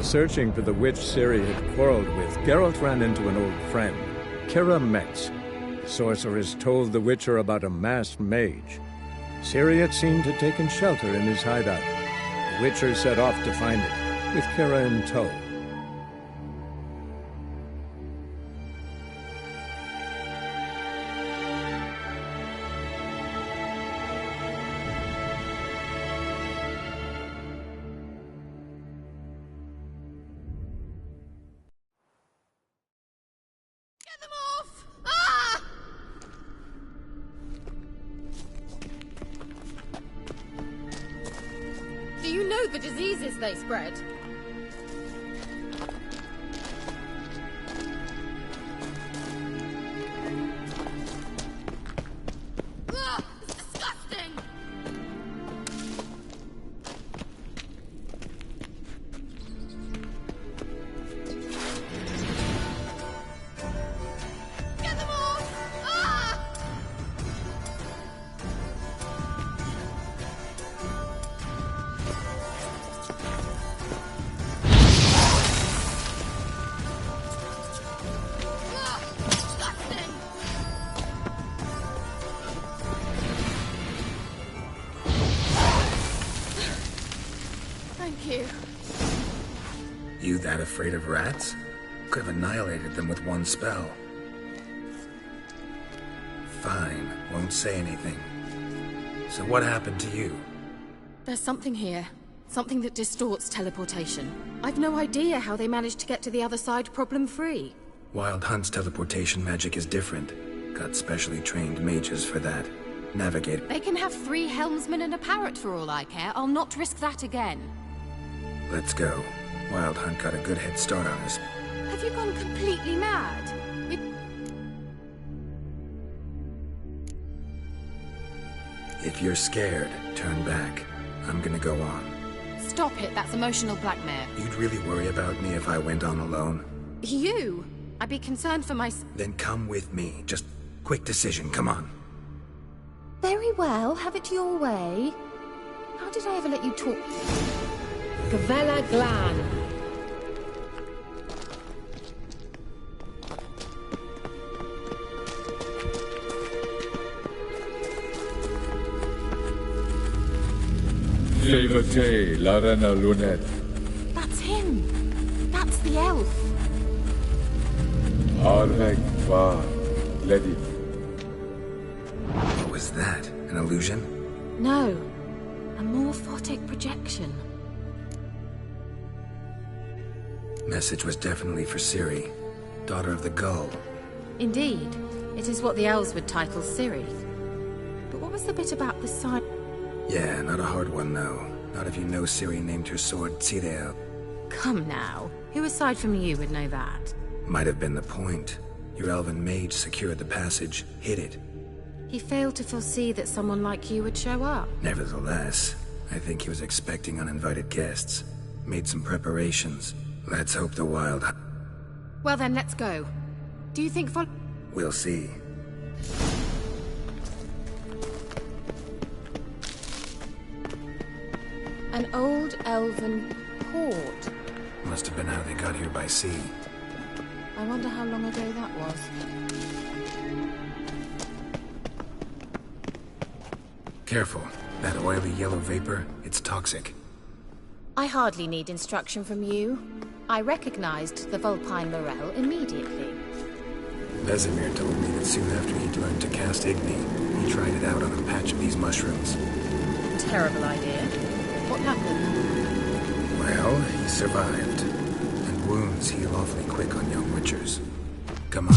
searching for the witch Ciri had quarreled with, Geralt ran into an old friend, Kira Metz. The sorceress told the Witcher about a masked mage. Ciri had seemed to have taken shelter in his hideout. The Witcher set off to find it, with Kira in tow. Do you know the diseases they spread? Ugh, it's disgusting! Get them off! Ah! Thank you. You that afraid of rats? Could have annihilated them with one spell. Fine, won't say anything. So what happened to you? There's something here. Something that distorts teleportation. I've no idea how they managed to get to the other side problem-free. Wild Hunt's teleportation magic is different. Got specially trained mages for that. Navigate. They can have 3 helmsmen and a parrot for all I care. I'll not risk that again. Let's go. Wild Hunt got a good head start on us. Have you gone completely mad? If you're scared, turn back. I'm gonna go on. Stop it, that's emotional blackmail. You'd really worry about me if I went on alone? You? I'd be concerned for my... Then come with me. Just quick decision, come on. Very well, have it your way. How did I ever let you talk? Gavella Glan. Levate, Larena Lunet. That's him. That's the elf. Arvek Va, Lady. What was that? An illusion? No. A morphotic projection. Message was definitely for Ciri, daughter of the Gull. Indeed. It is what the elves would title Ciri. But what was the bit about the sign? Yeah, not a hard one though. Not if you know Ciri named her sword Cirel. Come now. Who aside from you would know that? Might have been the point. Your elven mage secured the passage, hid it. He failed to foresee that someone like you would show up. Nevertheless, I think he was expecting uninvited guests. Made some preparations. Let's hope the wild... Well then, let's go. Do you think We'll see. An old elven port. Must have been how they got here by sea. I wonder how long ago that was. Careful. That oily yellow vapor, it's toxic. I hardly need instruction from you. I recognized the Vulpine Morel immediately. Vesemir told me that soon after he'd learned to cast Igni, he tried it out on a patch of these mushrooms. Terrible idea. What happened? Well, he survived. And wounds heal awfully quick on young witchers. Come on.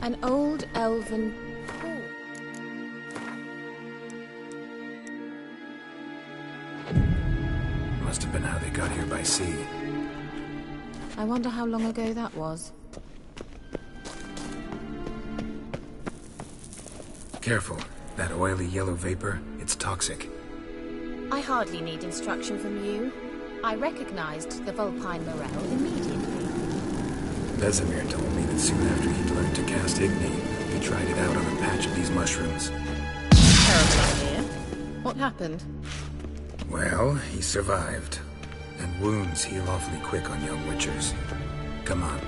An old elven pool. Must have been how they got here by sea. I wonder how long ago that was. Careful. That oily yellow vapor, it's toxic. I hardly need instruction from you. I recognized the Vulpine Morel immediately. Vesemir told me that soon after he'd learned to cast Igni, he tried it out on a patch of these mushrooms. Terrible idea. What happened? Well, he survived. And wounds heal awfully quick on young witchers. Come on.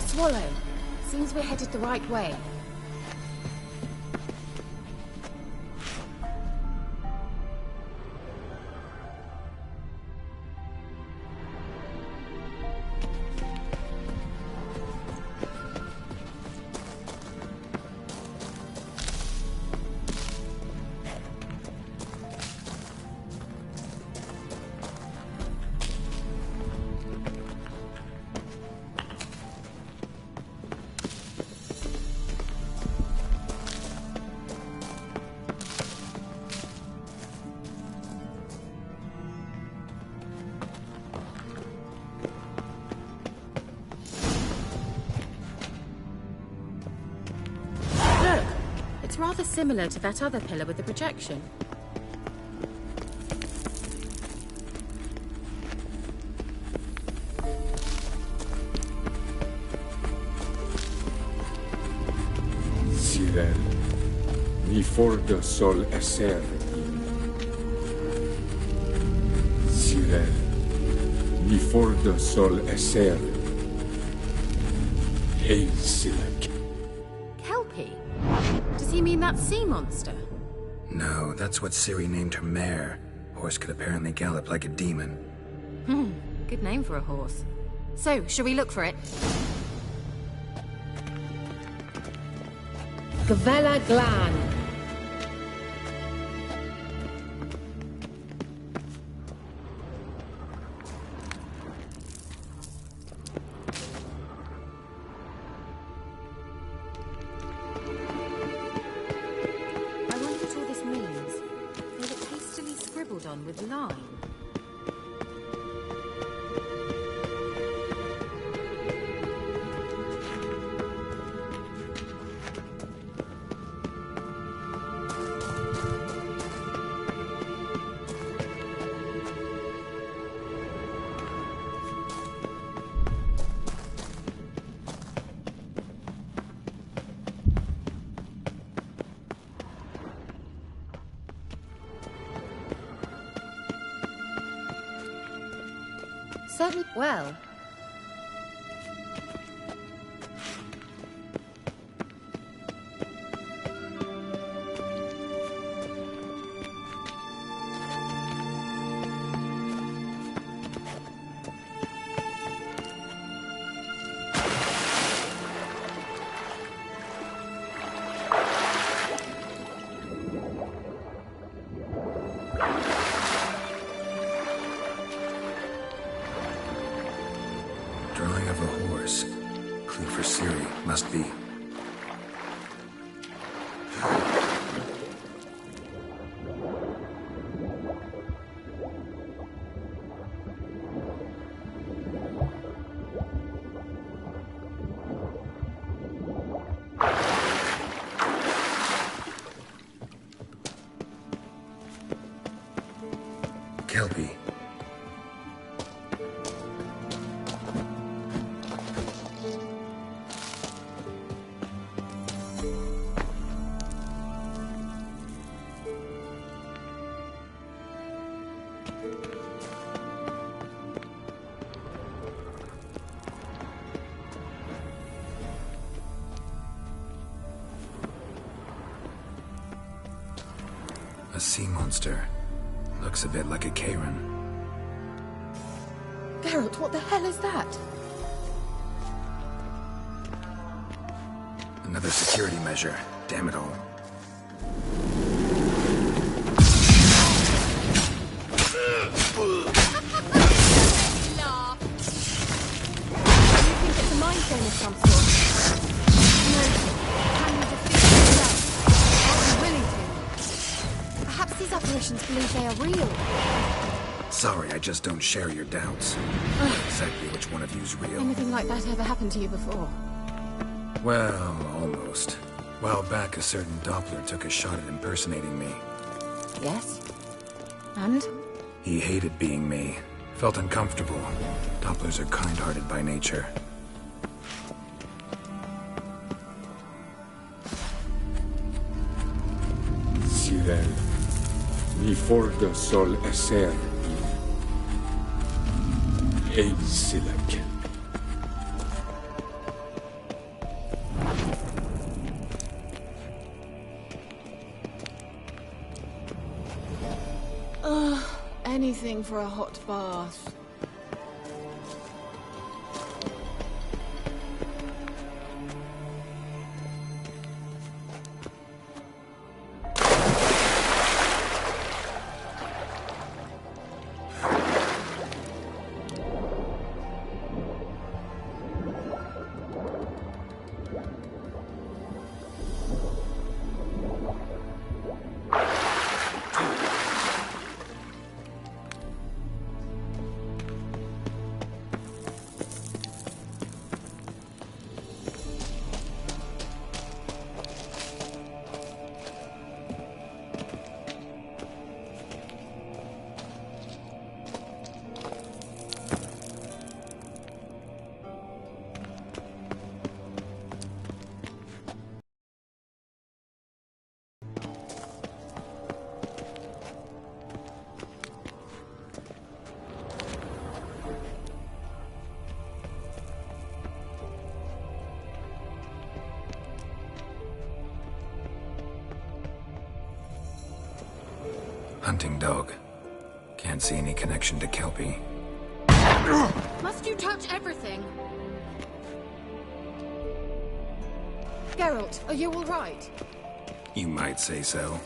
Swallow. Seems we're headed the right way. It's rather similar to that other pillar with the projection. Sirel, ni forda sol esser. Sirel, ni forda sol esser. Hail Silek. Kelpie? Does he mean that sea monster? No, that's what Ciri named her mare. Horse could apparently gallop like a demon. Good name for a horse. So, shall we look for it? Gavella Glan. on with lime. Certainly well. Drawing of a horse. Clue for Ciri must be. Kelpie. A sea monster. Looks a bit like a Karen. Geralt, what the hell is that? Another security measure. Damn it all. You think it's a mind game of some sort? No. Can you defeat it yourself? Are you willing to? Perhaps these apparitions believe they are real. Sorry, I just don't share your doubts. Exactly which one of you's real. Anything like that ever happened to you before? Well, almost. A while back, a certain Doppler took a shot at impersonating me. Yes. And? He hated being me. Felt uncomfortable. Dopplers are kind-hearted by nature. Cyril, ni for de sol esser Eilsilek. Anything for a hot bath. Hunting dog. Can't see any connection to Kelpie. Must you touch everything? Geralt, are you all right? You might say so.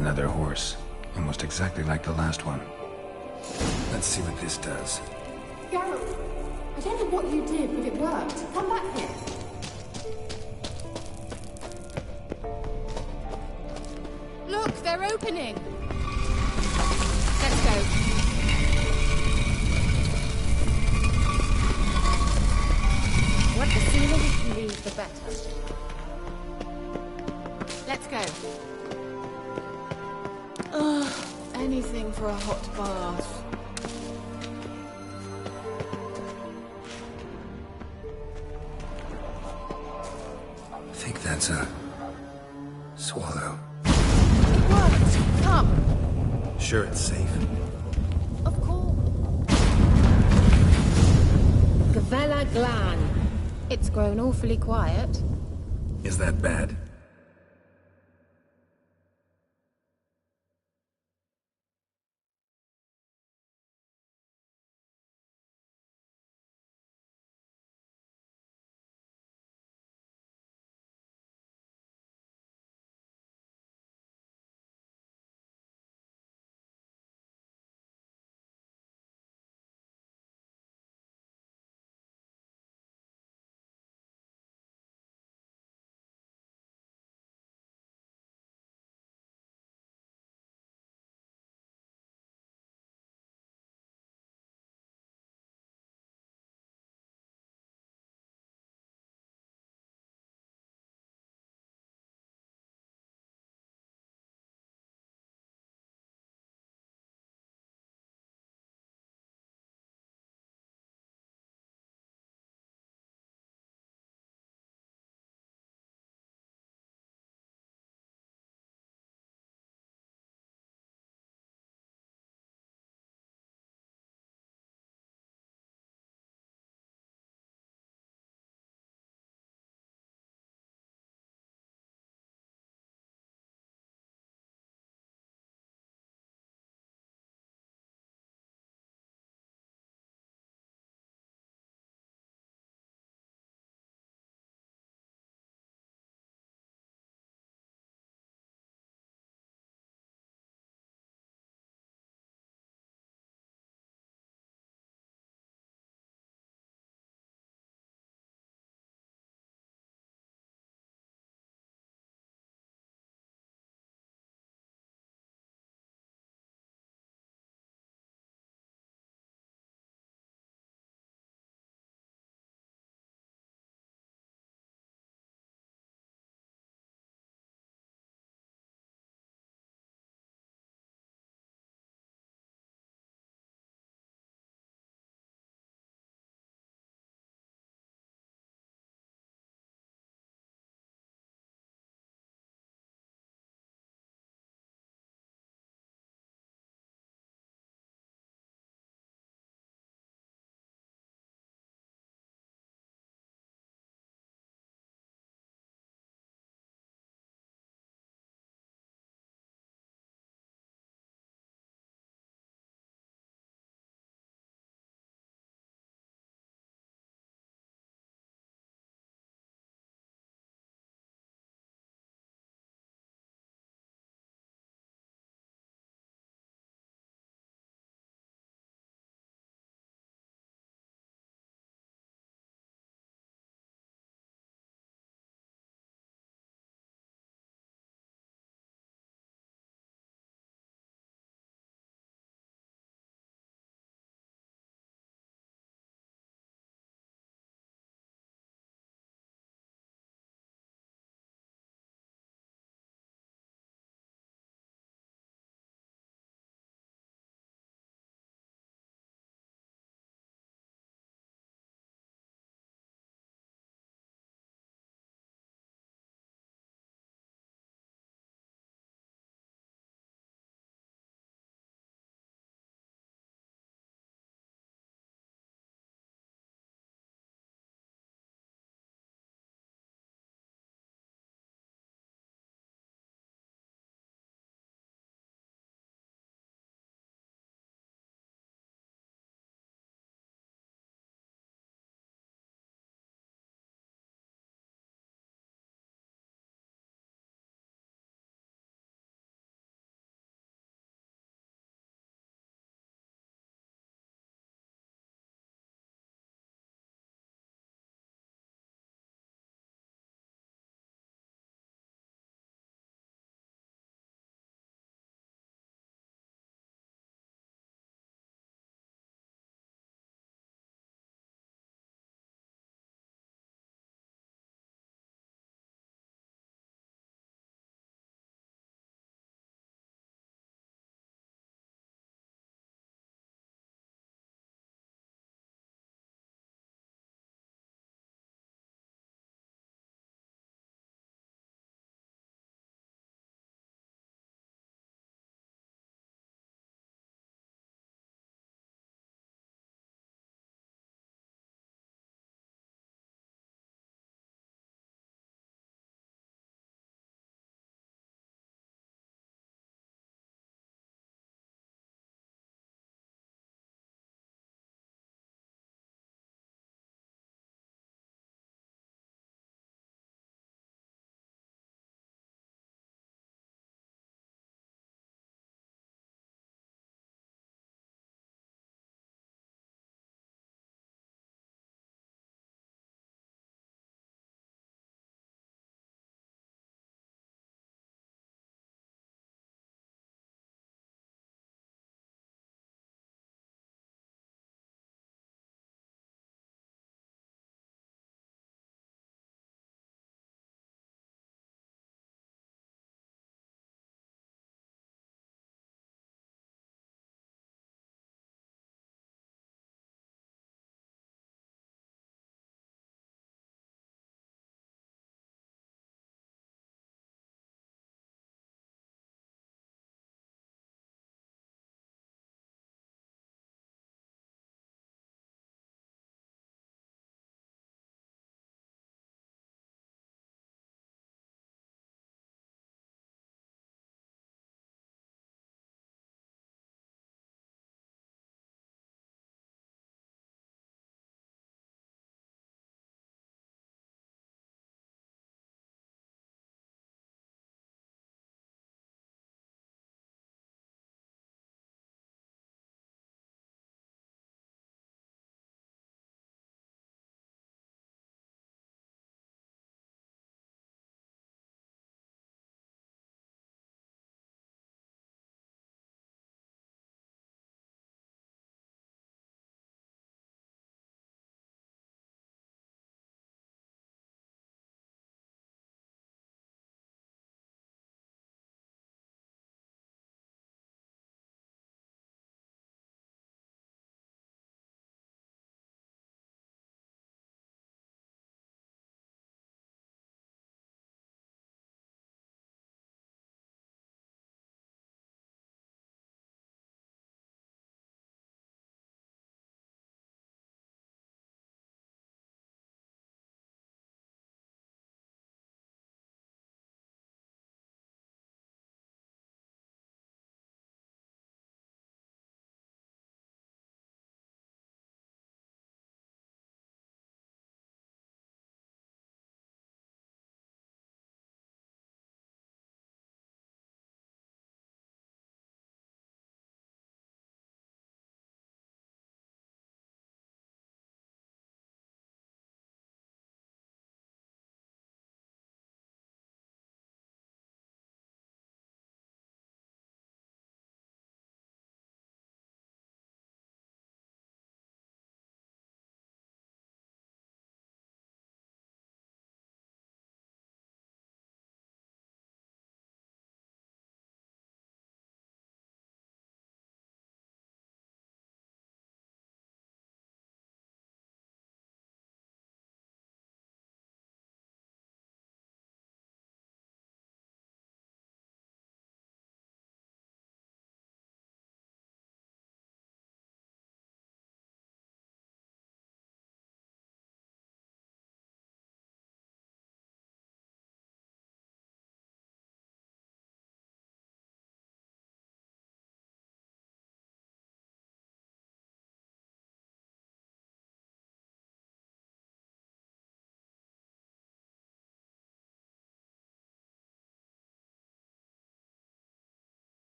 Another horse. Almost exactly like the last one. Let's see what this does. Geralt, I don't know what you did, but it worked. Come back here. Look, they're opening. Let's go. What the sooner we can leave, the better. Let's go. Ugh, anything for a hot bath. I think that's a... swallow. It worked. Come. Sure it's safe. Of course. Gavella Glan. It's grown awfully quiet. Is that bad?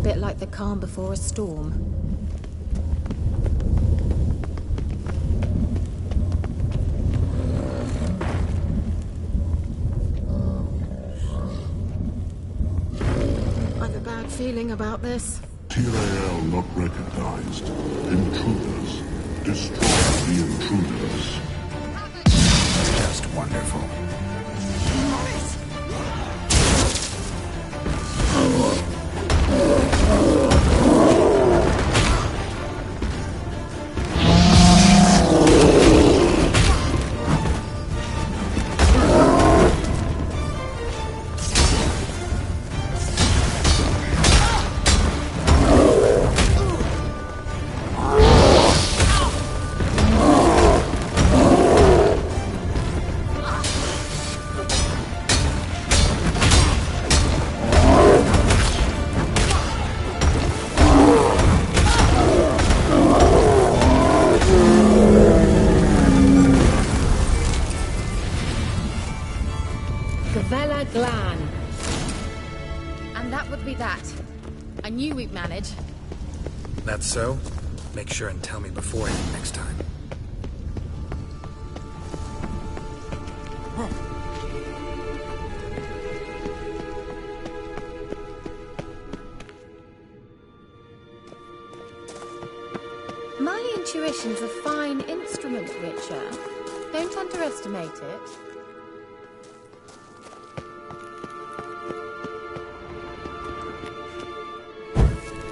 bit like the calm before a storm. I've a bad feeling about this. Tyrael not recognized. Intruders. Destroy the intruders. Just wonderful. Gavella Glan. And that would be that. I knew we'd manage. That's so? Make sure and tell me beforehand next time. My intuition's a fine instrument, Witcher. Don't underestimate it.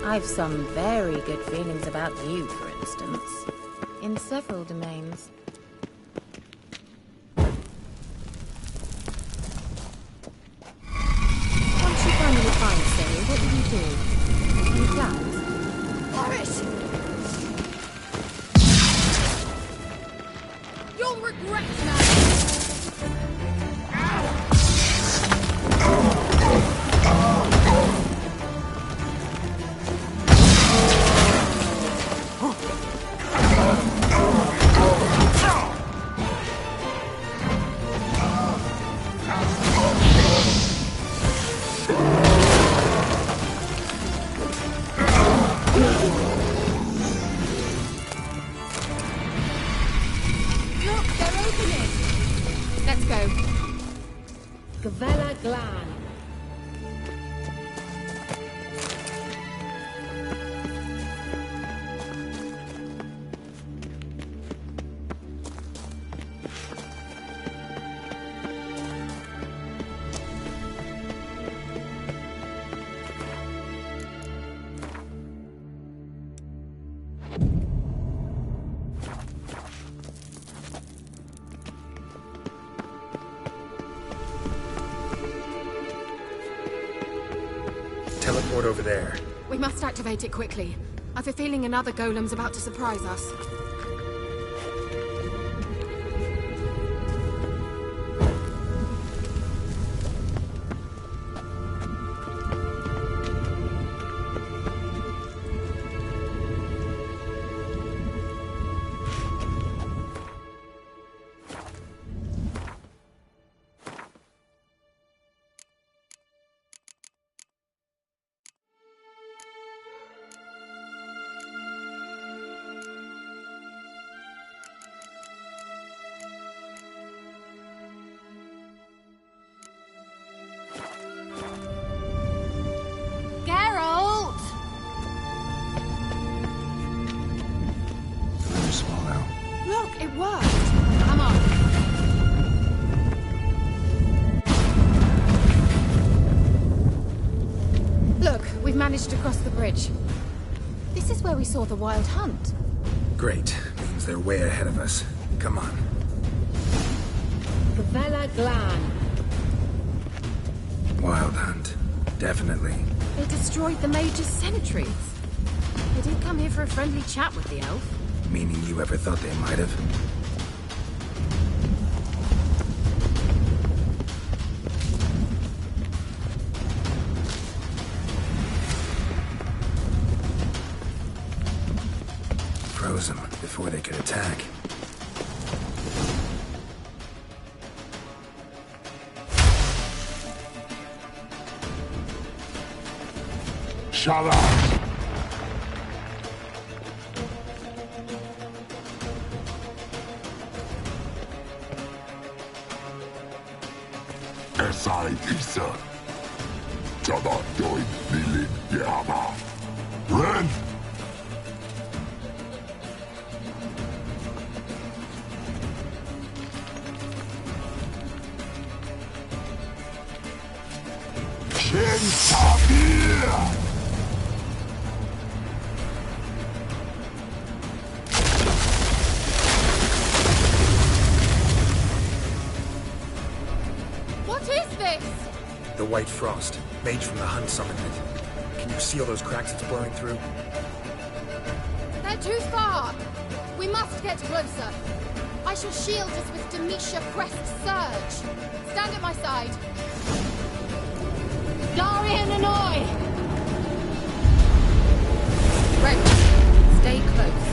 I've some very good feelings about you, for instance. In several domains. Once you finally find Ciri, what will you do? Any plans? Boris! You'll regret now! Let's go. Gavella Glan. Teleport over there. We must activate it quickly. I've a feeling another golem's about to surprise us. Look, it worked! Come on. Look, we've managed to cross the bridge. This is where we saw the Wild Hunt. Great. Means they're way ahead of us. Come on. Gavella Glan. Wild Hunt. Definitely. They destroyed the Mage's sentries. They did come here for a friendly chat with the elf. Meaning you ever thought they might have? Froze them before they could attack. each other! Esai Isa. Jada Join Lilin Yama. Ren! Shin Sabir! What is this? The White Frost, mage from the Hun summoned it. Can you see all those cracks it's blowing through? They're too far. We must get closer. I shall shield us with Demetia Crest Surge. Stand at my side. Darian Annoy! Ready. Stay close.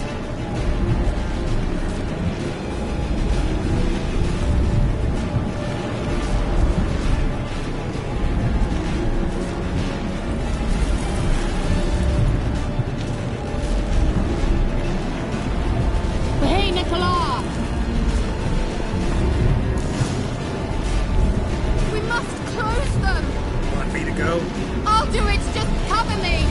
Hey, Nicola! We must close them! Want me to go? I'll do it! Just cover me!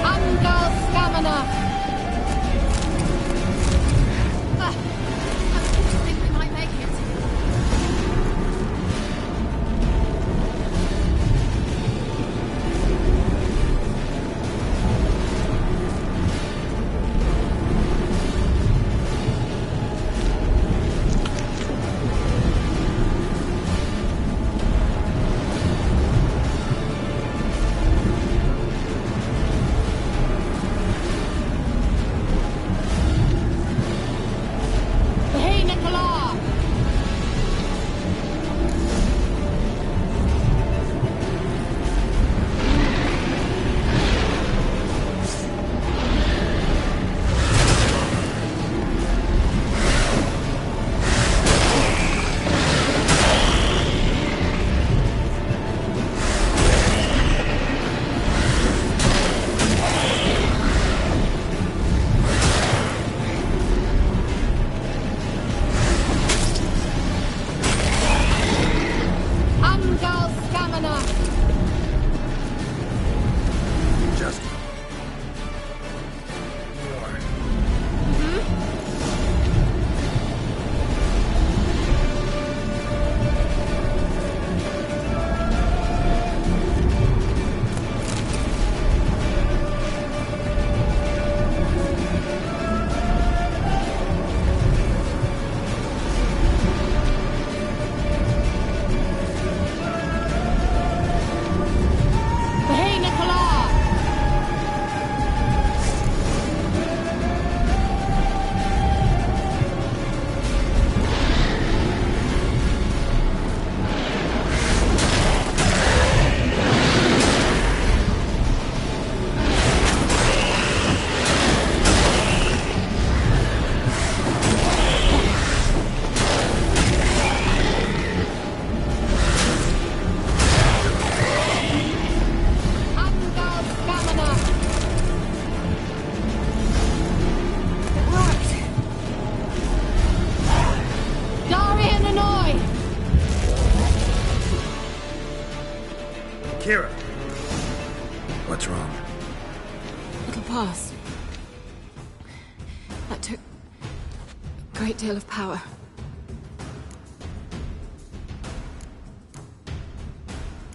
Angal Stamina! I think we might make it. Hey, Nicola! Angal Stamina! Just... more. Hey, Nicola! Angal Stamina! It worked! Darian Annoy! Kira! What's wrong? It'll pass. That took a great deal of power.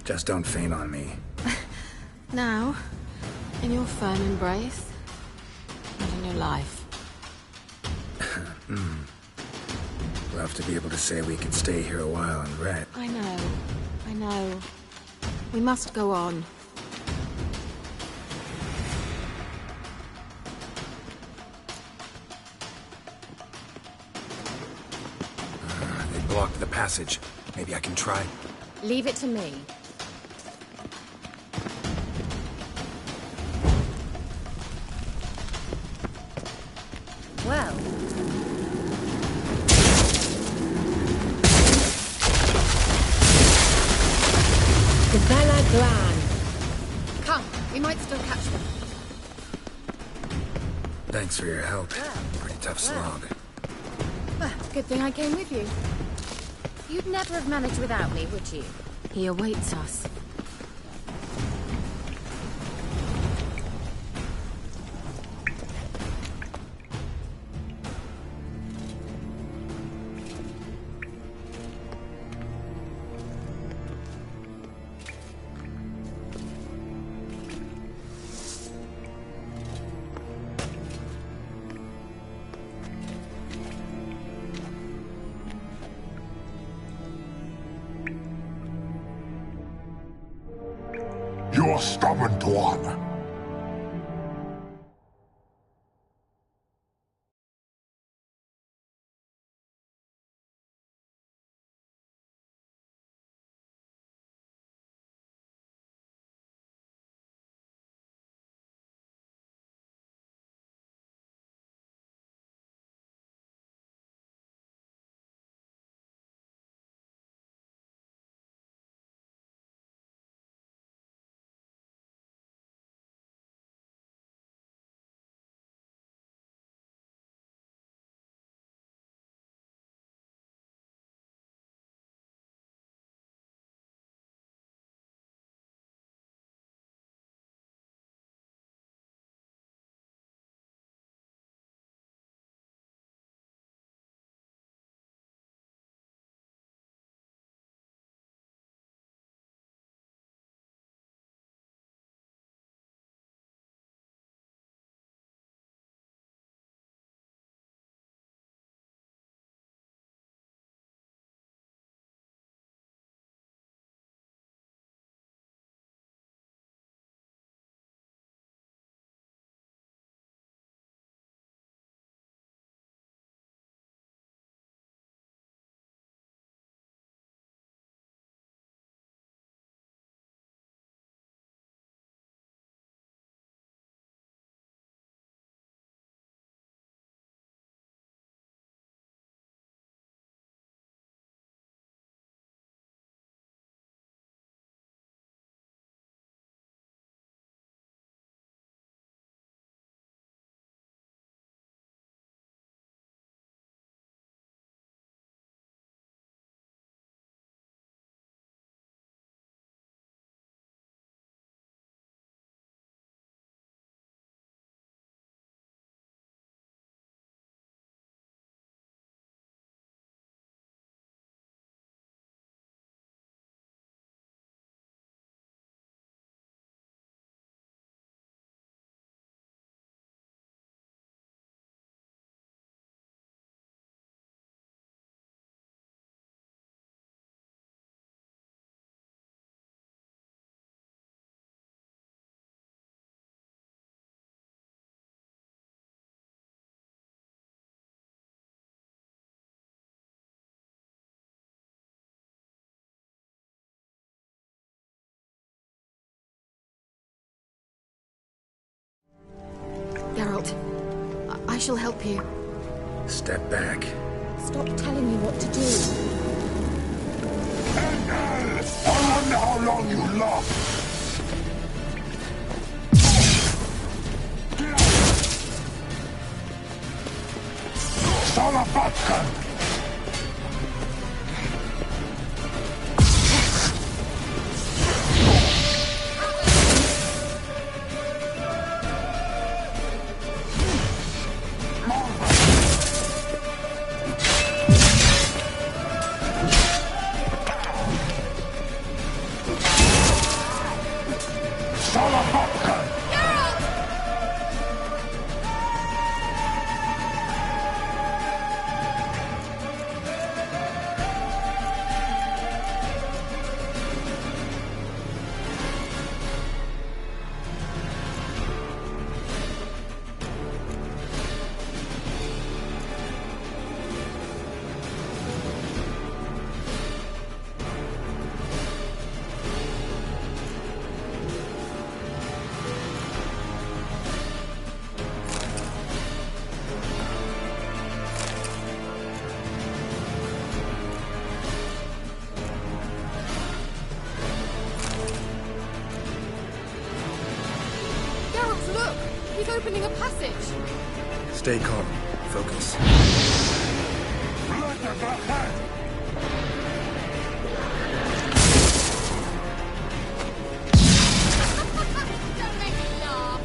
Just don't faint on me. Now, in your firm embrace, and in your life. Love to be able to say we could stay here a while and rest. I know. We must go on. They blocked the passage. Maybe I can try. Leave it to me. Well. Bella Glan. Come, we might still catch them. Thanks for your help. Pretty tough slog. Good thing I came with you. You'd never have managed without me, would you? He awaits us. You're stubborn, Tuan. Geralt, I shall help you. Step back. Stop telling me what to do. I wonder how long you last. Salavatkan! He's opening a passage. Stay calm. Focus. Blood of the head! Don't make me laugh.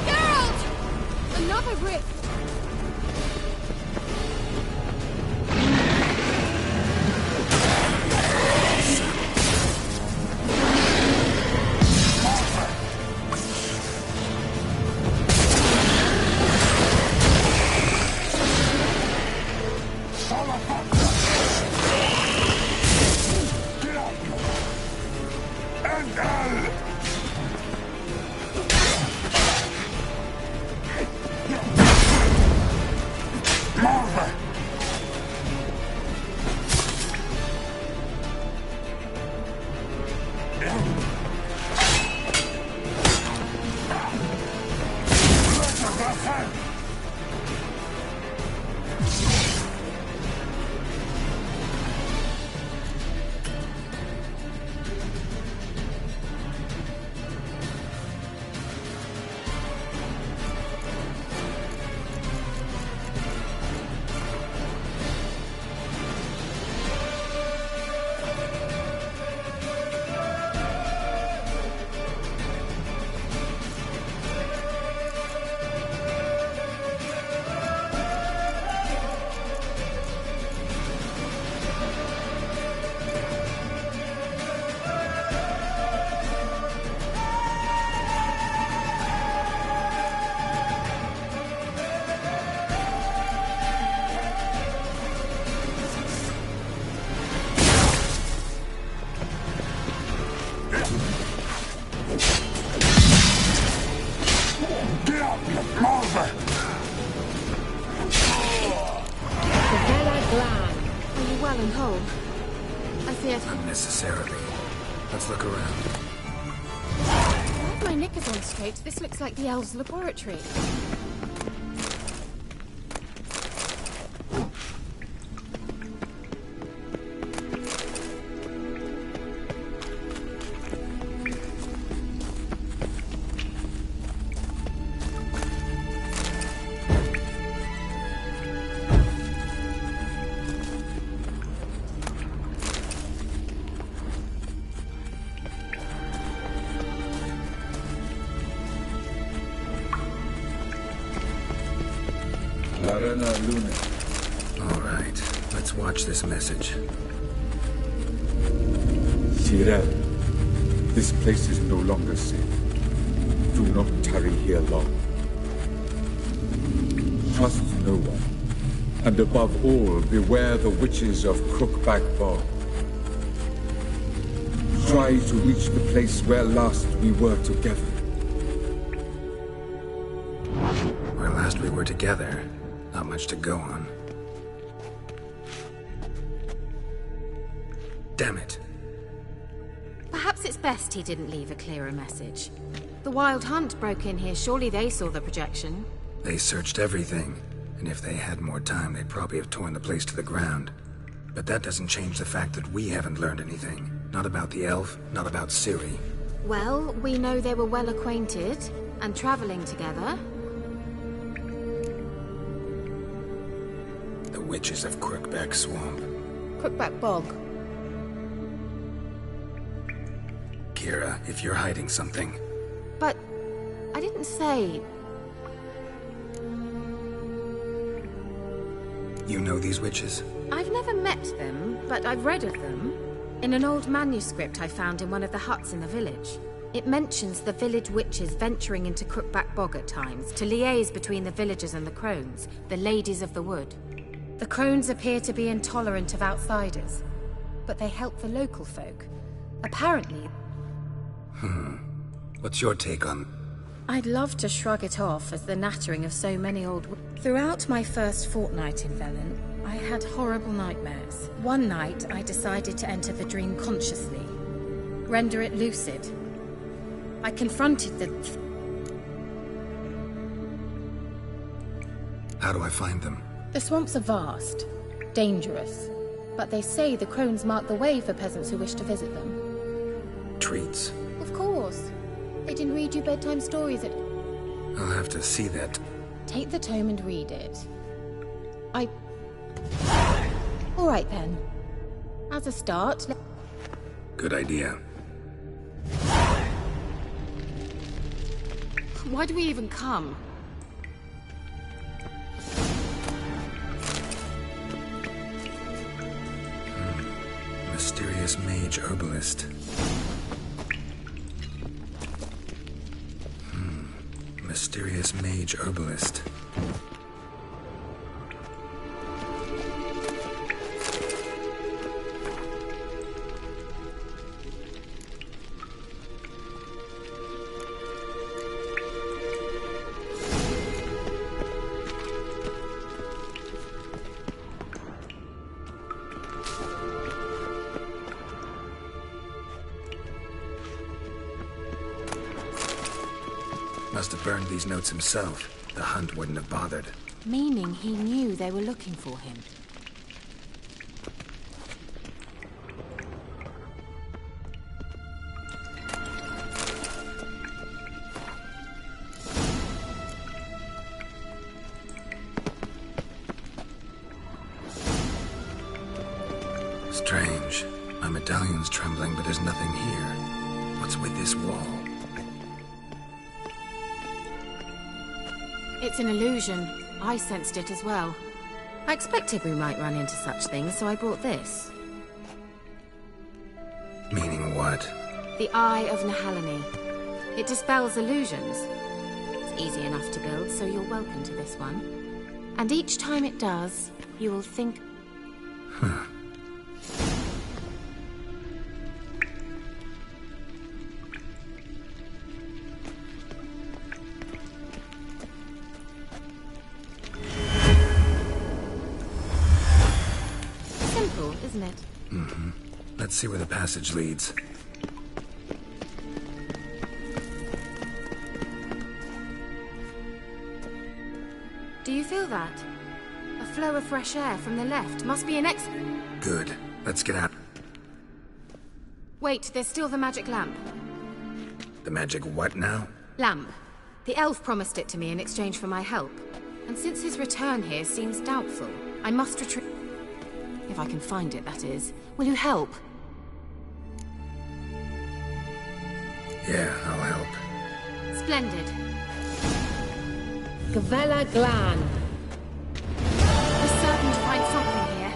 Geralt! Another rift. Well and whole. I feared. Unnecessarily. Let's look around. If my knickers on straight, this looks like the elves' laboratory. Larena Luna. All right, let's watch this message. Tyrell, this place is no longer safe. Do not tarry here long. Trust no one. And above all, beware the witches of Crookback Bog. Try to reach the place where last we were together. Where last we were together. Not much to go on. Damn it. Perhaps it's best he didn't leave a clearer message. The Wild Hunt broke in here. Surely they saw the projection. They searched everything, and if they had more time, they'd probably have torn the place to the ground. But that doesn't change the fact that we haven't learned anything. Not about the elf, not about Ciri. Well, we know they were well acquainted and traveling together. The witches of Crookback Swamp. Crookback Bog. Kira, if you're hiding something... But I didn't say... You know these witches? I've never met them, but I've read of them. In an old manuscript I found in one of the huts in the village. It mentions the village witches venturing into Crookback Bog at times to liaise between the villagers and the crones, the ladies of the wood. The crones appear to be intolerant of outsiders, but they help the local folk. Apparently... What's your take on... I'd love to shrug it off as the nattering of so many old... Throughout my first fortnight in Velen, I had horrible nightmares. One night, I decided to enter the dream consciously, render it lucid. I confronted the... How do I find them? The swamps are vast, dangerous, but they say the crones mark the way for peasants who wish to visit them. Treats? Of course. They didn't read you bedtime stories at... I'll have to see that. Take the tome and read it. All right then. As a start, Good idea. Why do we even come? Mysterious mage herbalist. Mysterious mage herbalist. Must have burned these notes himself. The hunt wouldn't have bothered. Meaning he knew they were looking for him. Strange. My medallion's trembling, but there's nothing here. What's with this wall? It's an illusion. I sensed it as well. I expected we might run into such things, so I brought this. Meaning what? The Eye of Nehaleni. It dispels illusions. It's easy enough to build, so you're welcome to this one. And each time it does, you will think... Simple, isn't it? Mm-hmm. Let's see where the passage leads. Do you feel that? A flow of fresh air from the left. Must be an ex... Good. Let's get out. Wait, there's still the magic lamp. The magic what now? Lamp. The elf promised it to me in exchange for my help. And since his return here seems doubtful, I must retreat. If I can find it, that is. Will you help? Yeah, I'll help. Splendid. Gavella Glan. We're certain to find something here.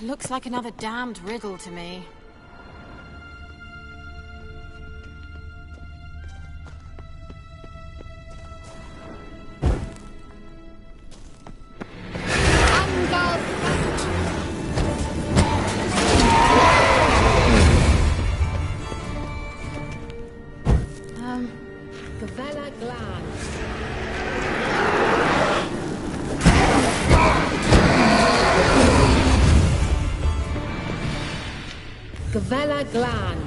Looks like another damned riddle to me. Gavella Glan. Gavella Glan.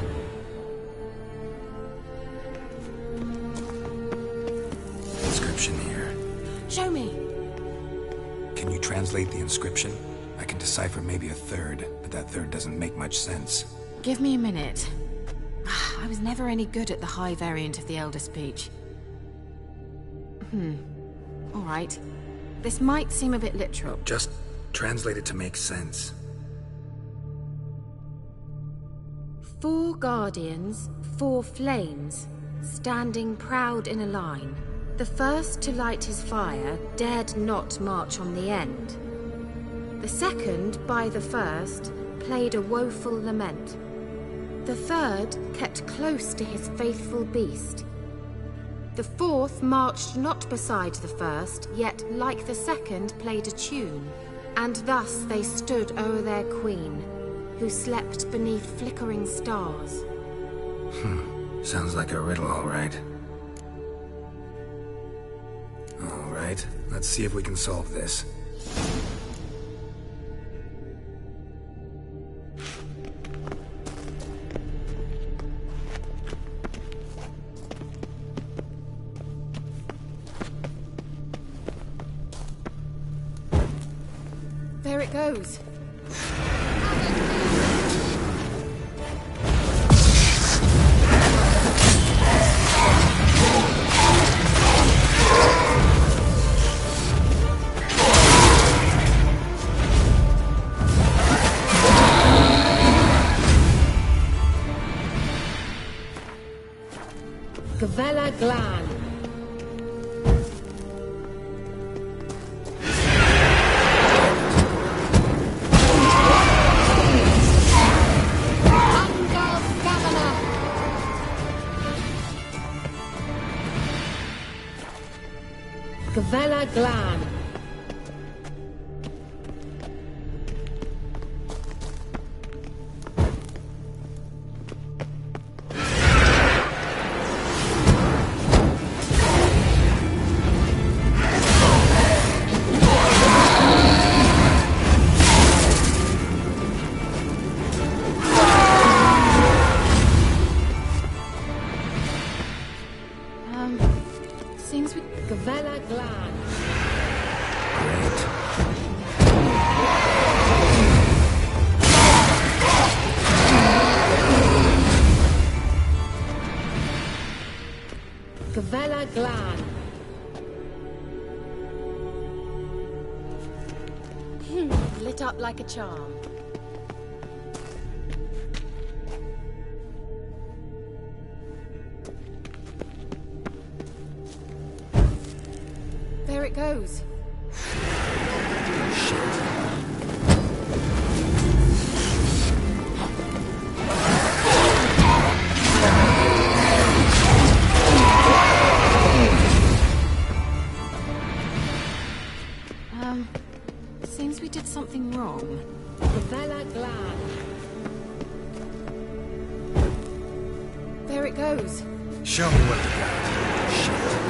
Inscription here. Show me. Can you translate the inscription? I can decipher maybe a third, but that third doesn't make much sense. Give me a minute. I was never any good at the high variant of the Elder Speech. All right. This might seem a bit literal. Just translate it to make sense. 4 guardians, 4 flames, standing proud in a line. The first to light his fire dared not march on the end. The second, by the first, played a woeful lament. The third kept close to his faithful beast. The fourth marched not beside the first, yet like the second played a tune. And thus they stood o'er their queen, who slept beneath flickering stars. Sounds like a riddle, all right. All right, let's see if we can solve this. There it goes. Gavella Glan. Gavella Glan. Seems we... Gavella Glan. Gavella Glan. lit up like a charm. There it goes. Seems we did something wrong. Gavella Glan. There it goes. Show me what you got. Shit.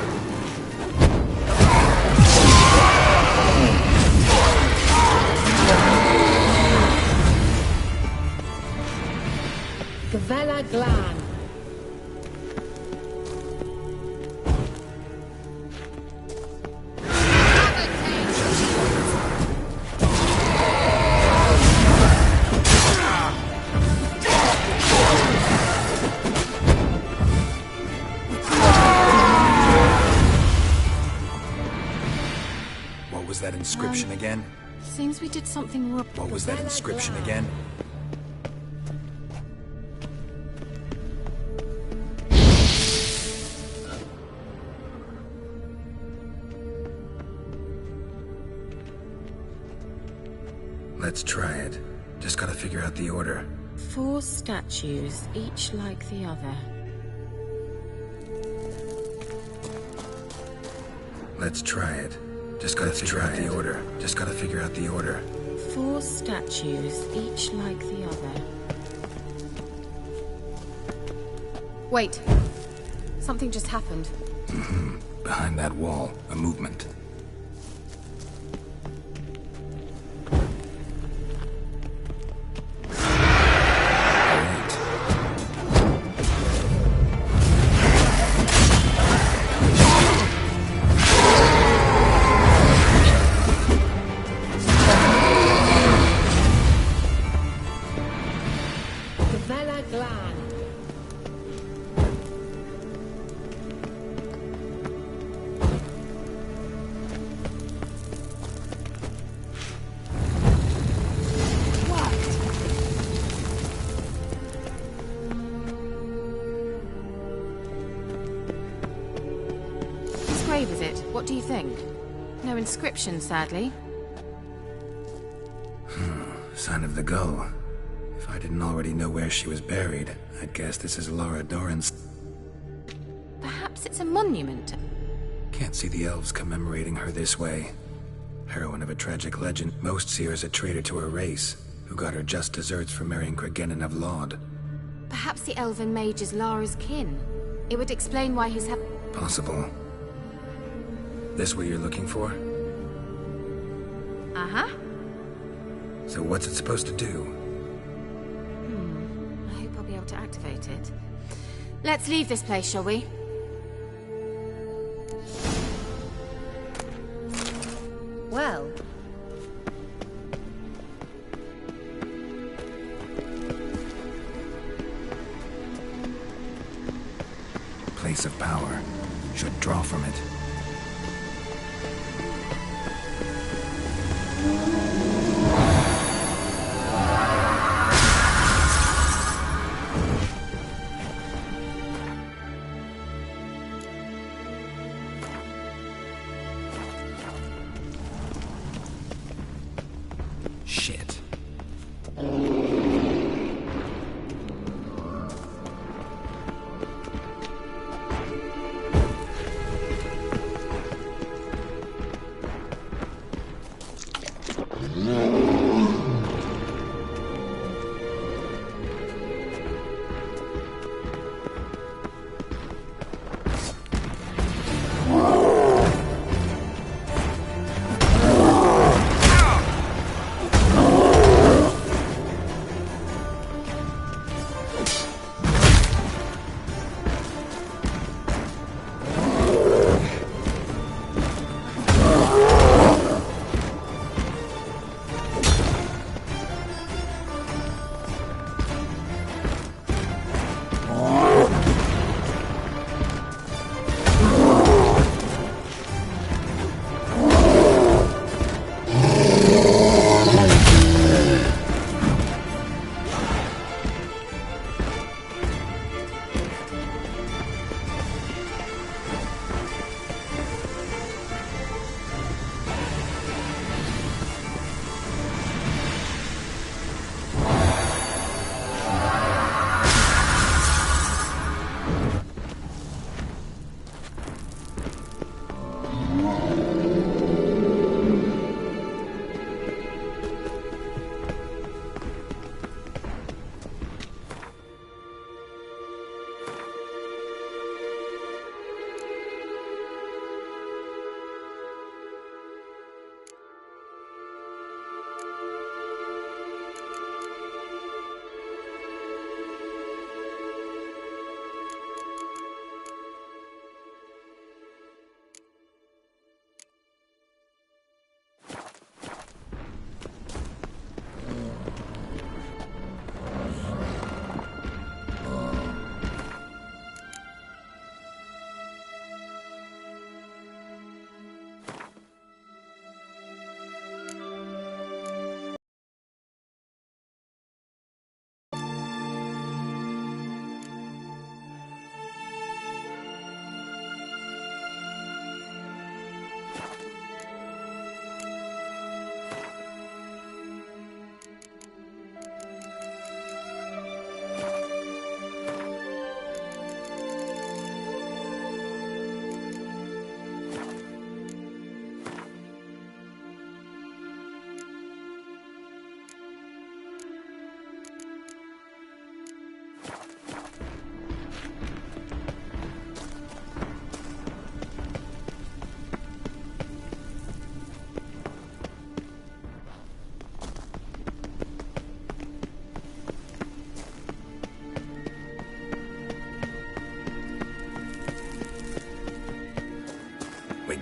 Vela Glan. What was that inscription again? Seems we did something wrong. What was that inscription again? Let's try it. Just gotta figure out the order. 4 statues, each like the other. Let's try it. Just gotta figure out the order. Just gotta figure out the order. 4 statues, each like the other. Wait. Something just happened. Behind that wall, a movement. Vela Glan. Whose grave is it? What do you think? No inscription, sadly. Sign of the gull. If I didn't already know where she was buried, I'd guess this is Lara Dorren's. Perhaps it's a monument. Can't see the elves commemorating her this way. Heroine of a tragic legend, most see her as a traitor to her race, who got her just deserts for marrying Cregennan of Laud. Perhaps the elven mage is Lara's kin. It would explain why he's Possible. This what you're looking for? Uh-huh. So what's it supposed to do? I hope I'll be able to activate it. Let's leave this place, shall we? Well, Place of power. Should draw from it. Shit.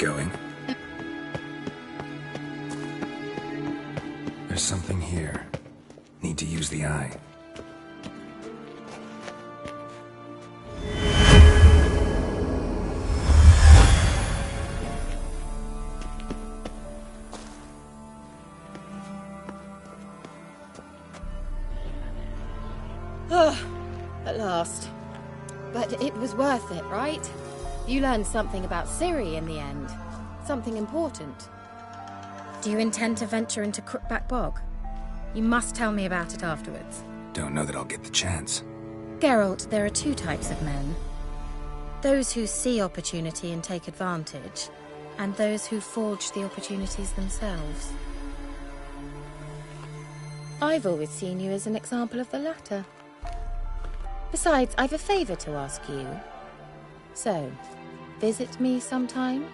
going? There's something here. Need to use the eye. At last. But it was worth it, right? You learned something about Ciri in the end. Something important. Do you intend to venture into Crookback Bog? You must tell me about it afterwards. Don't know that I'll get the chance. Geralt, there are two types of men. Those who see opportunity and take advantage, and those who forge the opportunities themselves. I've always seen you as an example of the latter. Besides, I've a favor to ask you. So, visit me sometime?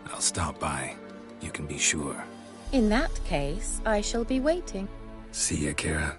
I'll stop by. You can be sure. In that case, I shall be waiting. See ya, Kira.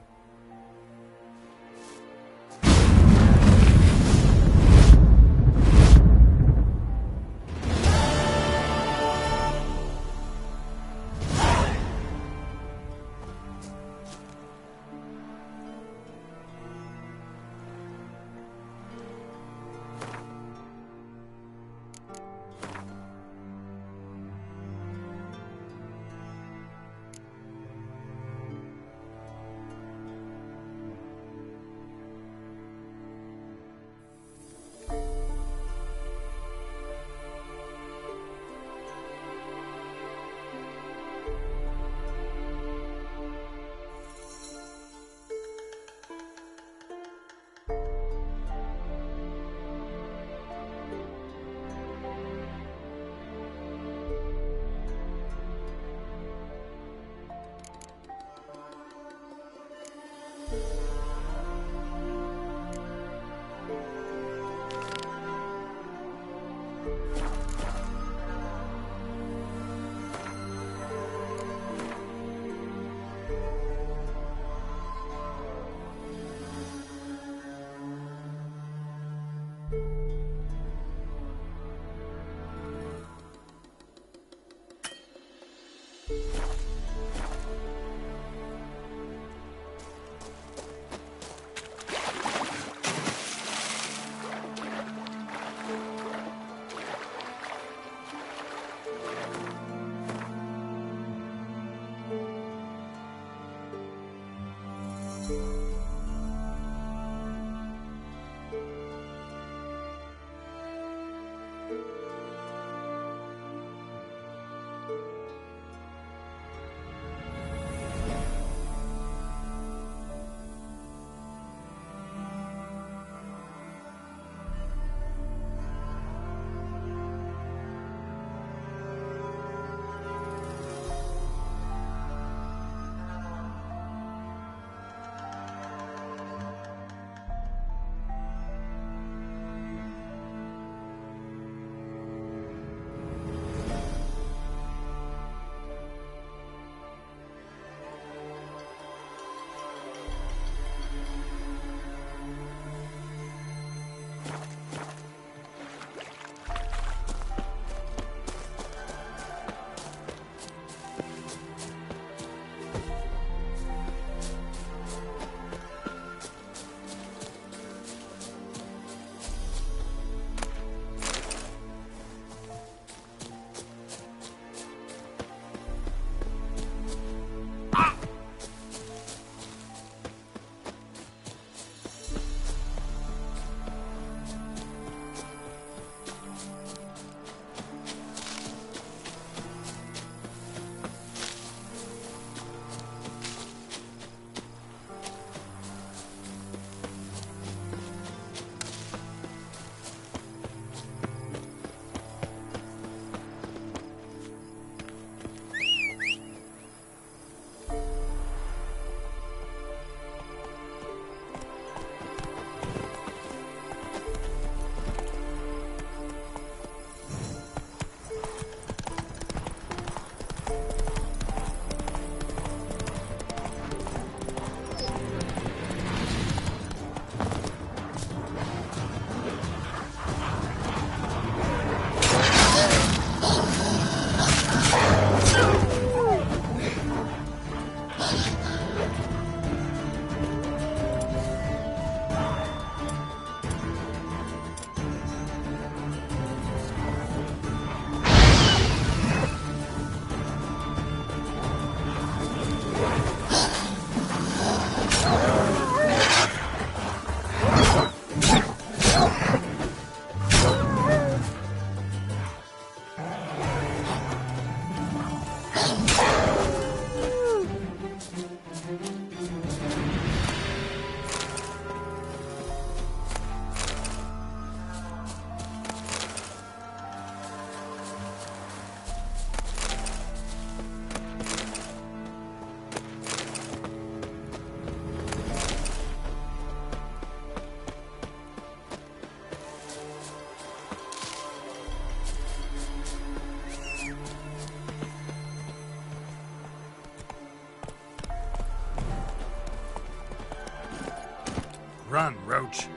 Run, Roach.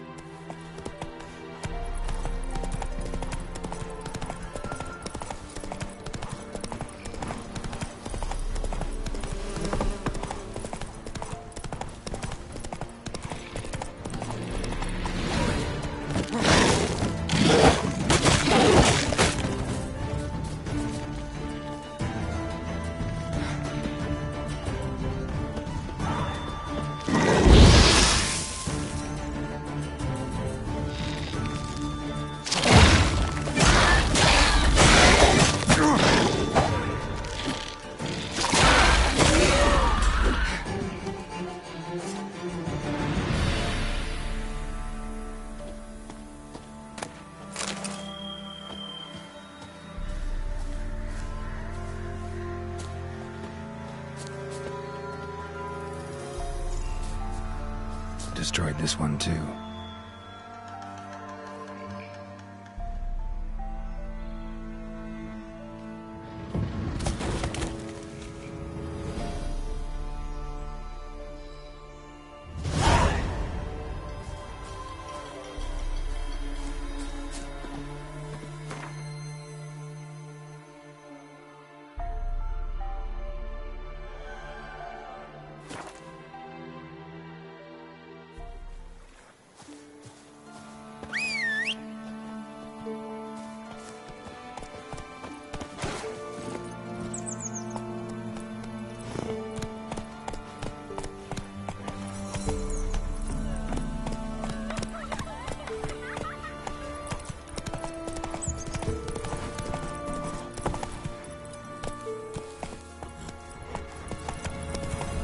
Destroyed this one too.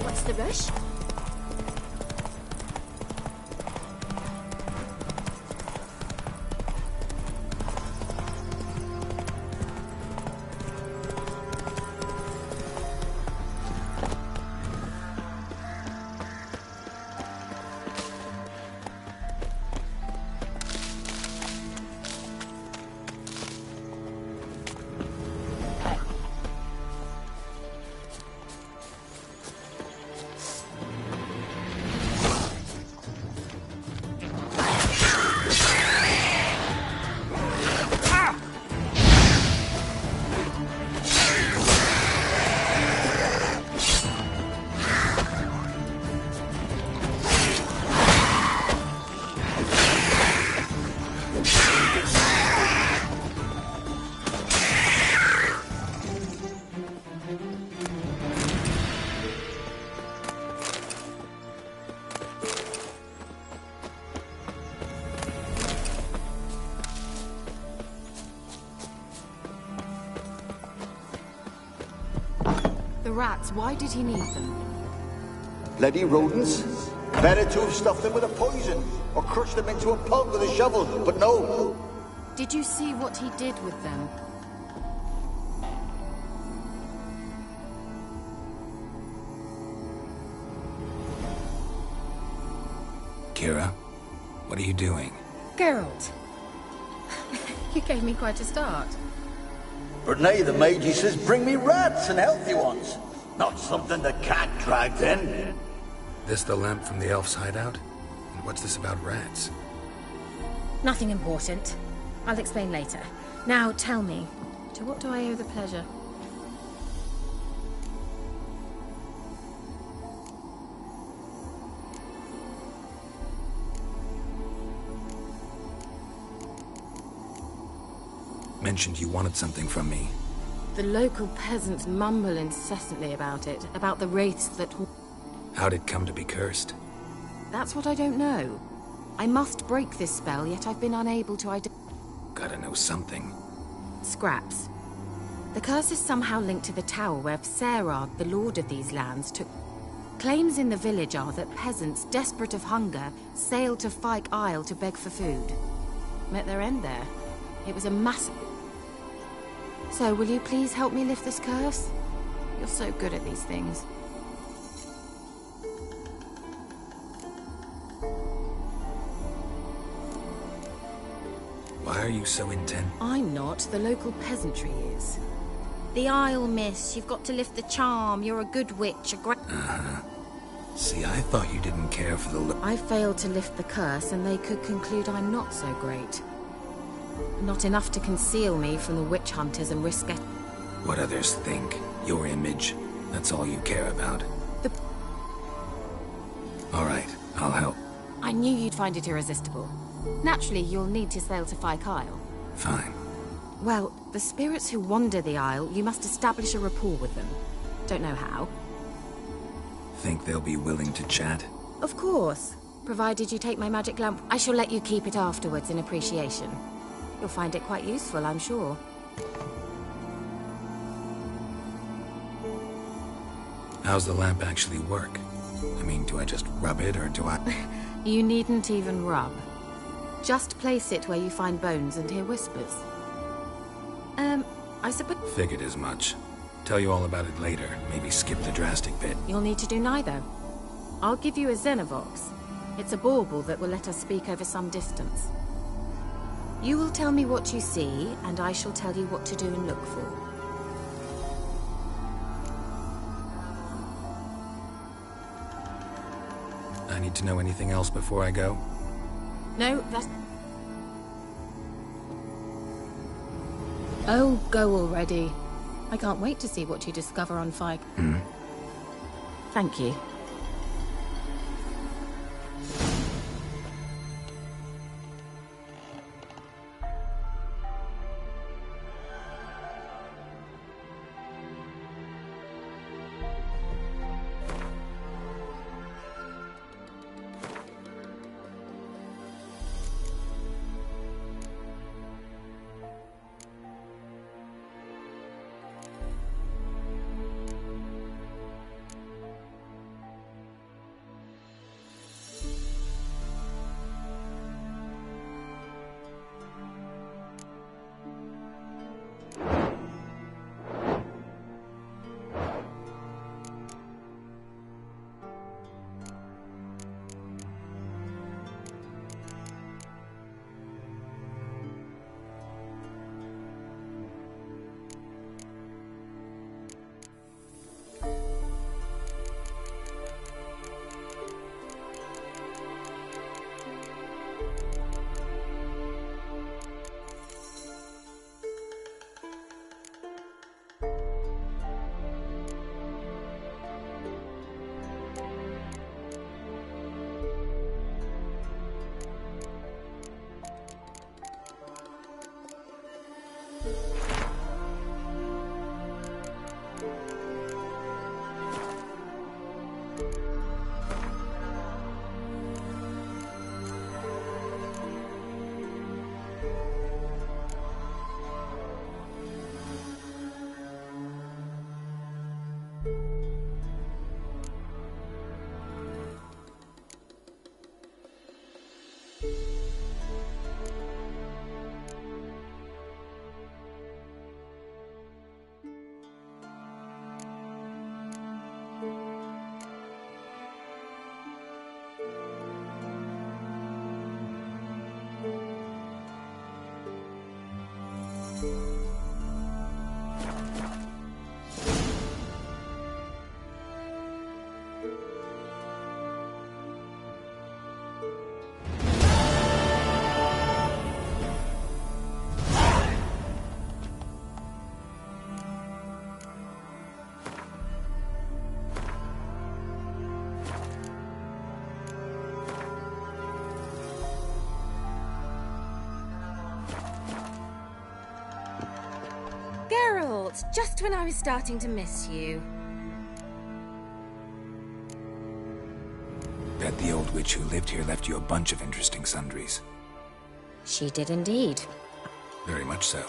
What's the rush? The rats, why did he need them? Bloody rodents. Better to have stuffed them with a poison, or crushed them into a pulp with a shovel, but no. Did you see what he did with them? Kira, what are you doing? Geralt. You gave me quite a start. But nay, the mage, he says, bring me rats and healthy ones. Not something the cat dragged in. This the lamp from the elf's hideout? And what's this about rats? Nothing important. I'll explain later. Now tell me, to what do I owe the pleasure? Mentioned you wanted something from me. The local peasants mumble incessantly about it, about the wraiths that... How'd it come to be cursed? That's what I don't know. I must break this spell, yet I've been unable to Gotta know something. Scraps. The curse is somehow linked to the tower where Serad, the lord of these lands, took... Claims in the village are that peasants, desperate of hunger, sailed to Fyke Isle to beg for food. Met their end there. It was a massive... So, will you please help me lift this curse? You're so good at these things. Why are you so intent? I'm not. The local peasantry is. The Isle, miss. You've got to lift the charm. You're a good witch, a great... Uh-huh. See, I thought you didn't care for the I failed to lift the curse, and they could conclude I'm not so great. Not enough to conceal me from the witch hunters and risk it. What others think. Your image. That's all you care about. All right, I'll help. I knew you'd find it irresistible. Naturally, you'll need to sail to Fyke Isle. Fine. Well, the spirits who wander the Isle, you must establish a rapport with them. Don't know how. Think they'll be willing to chat? Of course. Provided you take my magic lamp, I shall let you keep it afterwards in appreciation. You'll find it quite useful, I'm sure. How's the lamp actually work? I mean, do I just rub it, or do I... You needn't even rub. Just place it where you find bones and hear whispers. I suppose... Figured as much. Tell you all about it later. Maybe skip the drastic bit. You'll need to do neither. I'll give you a Xenovox. It's a bauble that will let us speak over some distance. You will tell me what you see, and I shall tell you what to do and look for. I need to know anything else before I go? No, that's... Oh, go already. I can't wait to see what you discover on Fyke. Thank you. Geralt, just when I was starting to miss you. Bet the old witch who lived here left you a bunch of interesting sundries. She did indeed. Very much so.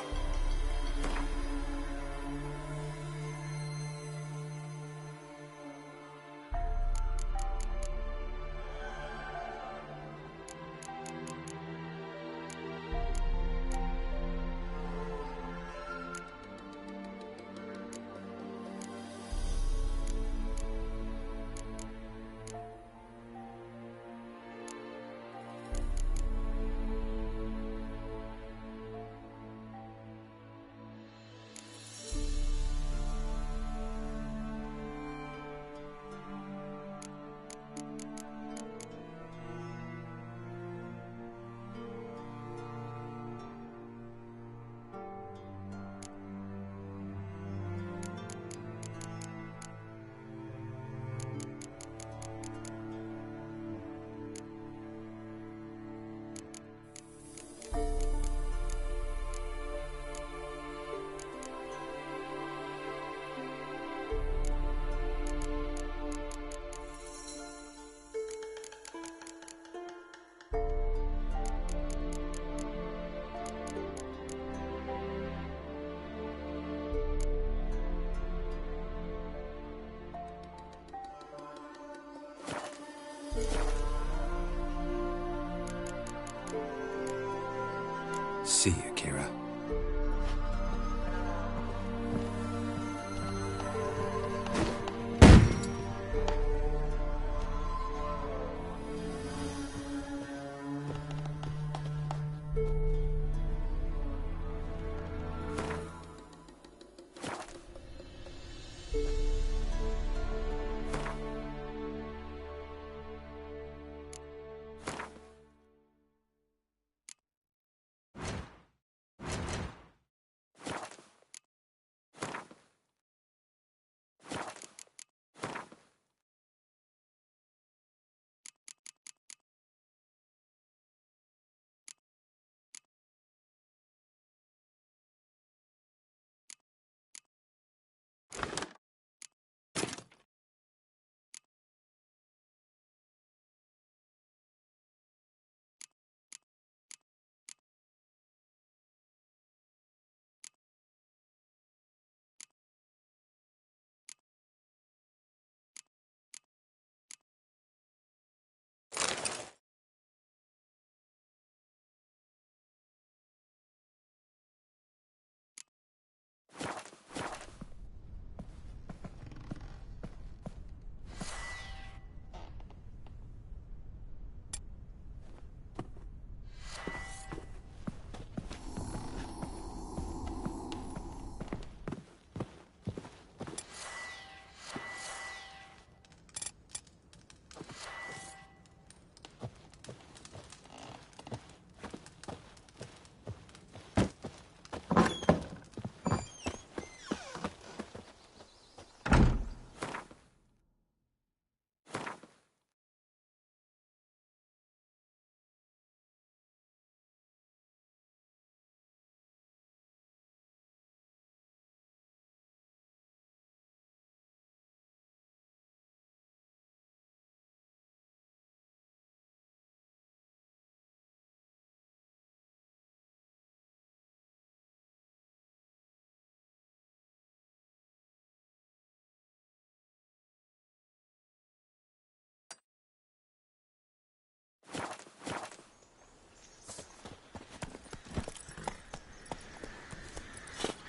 See you, Kira.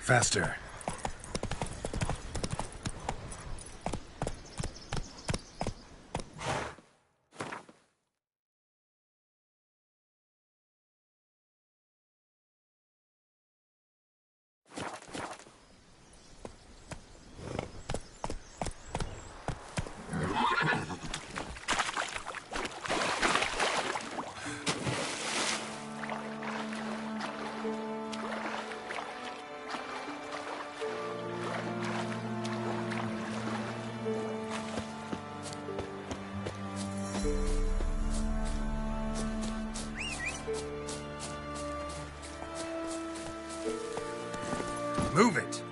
Faster. Move it!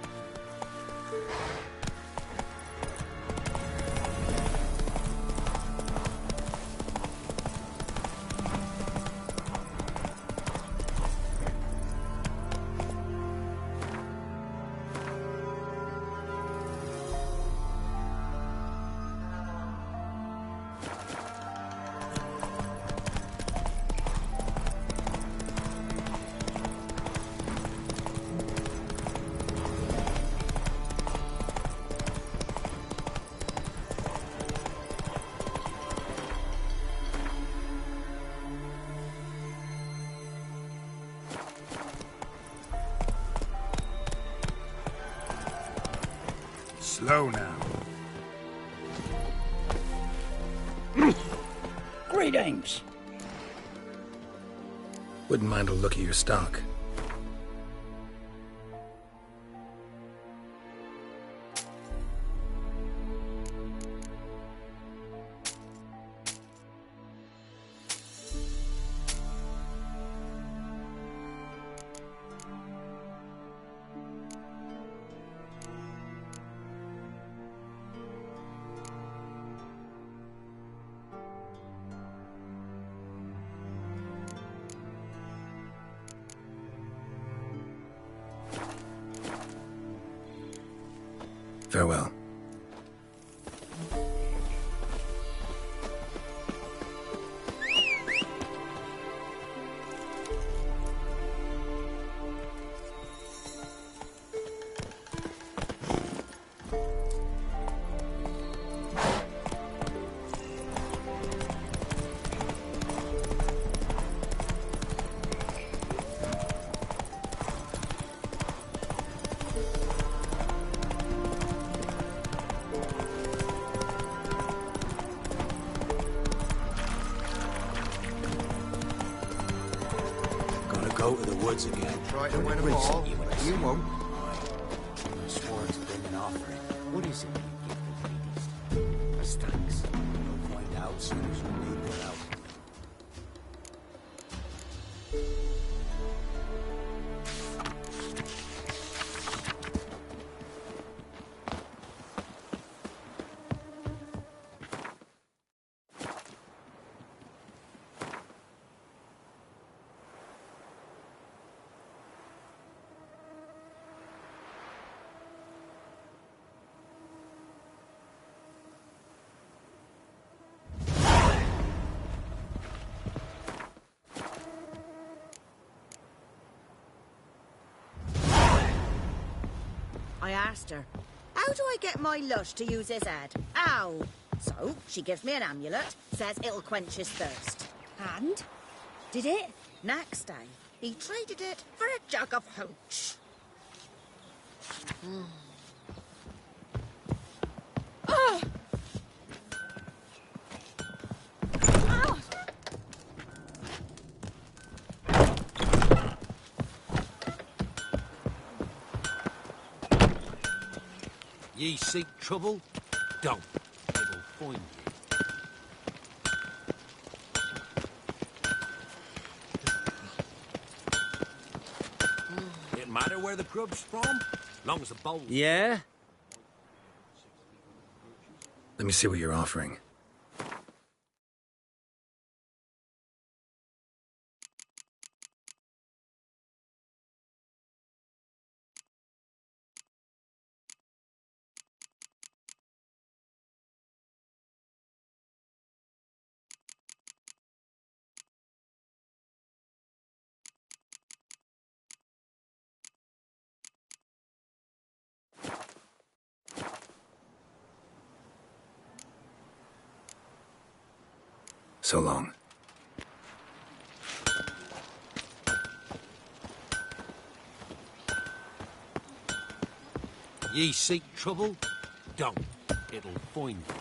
Slow now. Greetings. Wouldn't mind a look at your stock. Farewell. go to the woods again. Try to win them all. You won't. I swore to bring an offering. What is it you give the ladies? As thanks. We'll find out soon as we leave them out. I asked her, how do I get my lush to use his head? Ow! So, she gives me an amulet, says it'll quench his thirst. And? Did it? Next day, he traded it for a jug of hooch. Oh! Ye seek trouble? Don't. It'll find you. It matter where the grub's from? Long as the bowl. Yeah? Let me see what you're offering. So long. Ye seek trouble? Don't. It'll find you.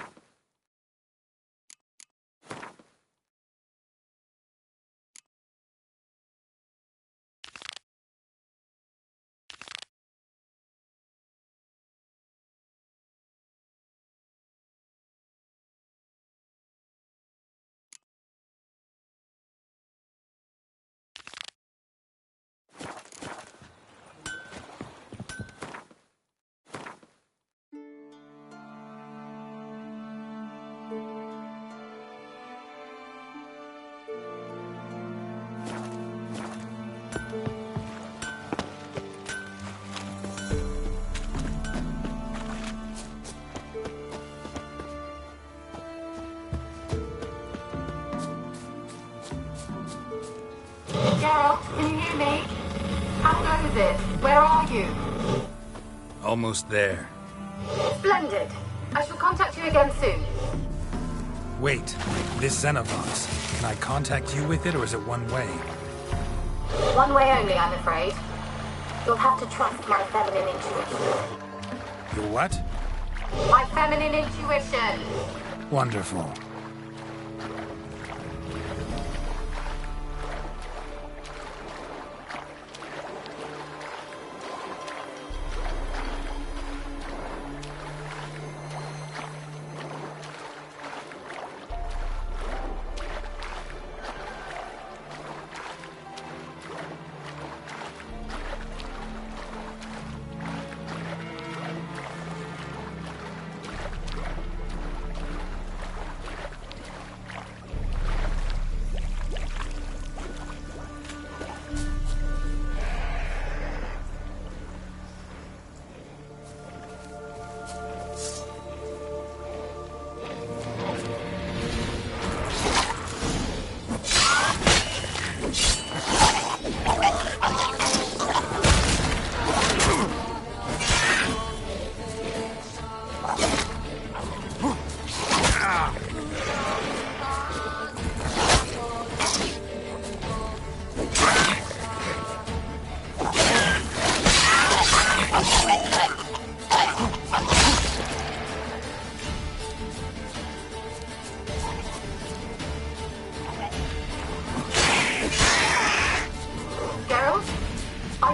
Geralt, can you hear me? How goes it? Where are you? Almost there. Splendid. I shall contact you again soon. Wait, this Xenovox. Can I contact you with it, or is it one way? One way only, I'm afraid. You'll have to trust my feminine intuition. Your what? My feminine intuition! Wonderful.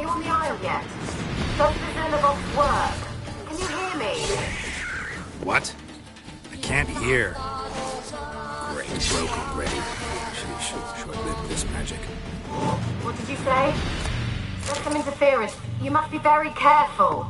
on the Isle yet? Does the Xenobox work? Can you hear me? What? I can't hear. Great, broke already. She should short-live this magic. What did you say? There's some interference. You must be very careful.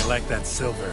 I like that silver.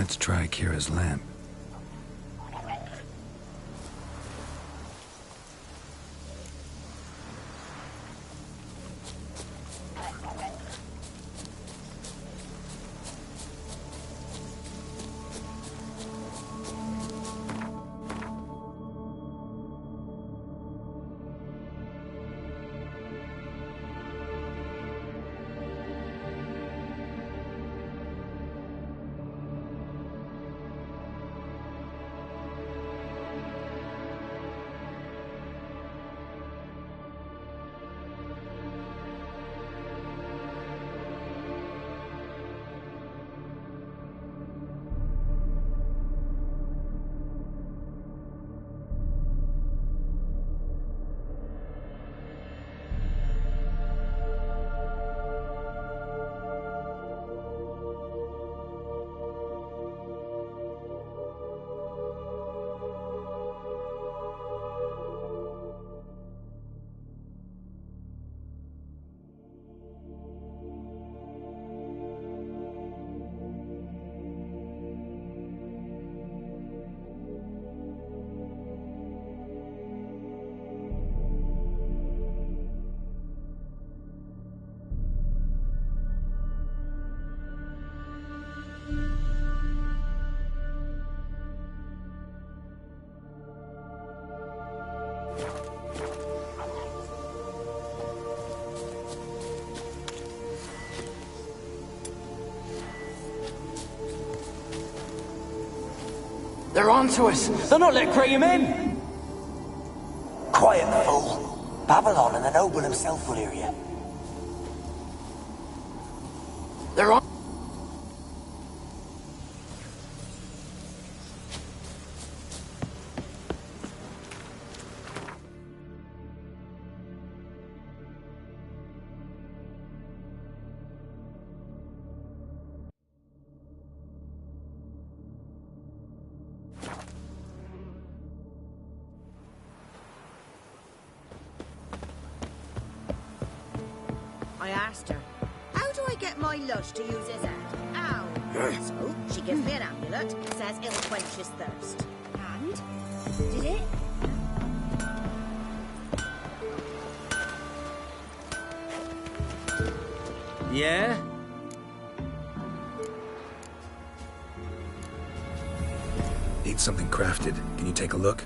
Let's try Kira's lamp. They're onto us! They'll not let Graham in! Quiet, fool. Babylon and the noble himself will hear you. They're on... I asked her, how do I get my lush to use his head? Ow! So, she gives me an amulet, says it'll quench his thirst. And? Did it? Yeah? Need something crafted. Can you take a look?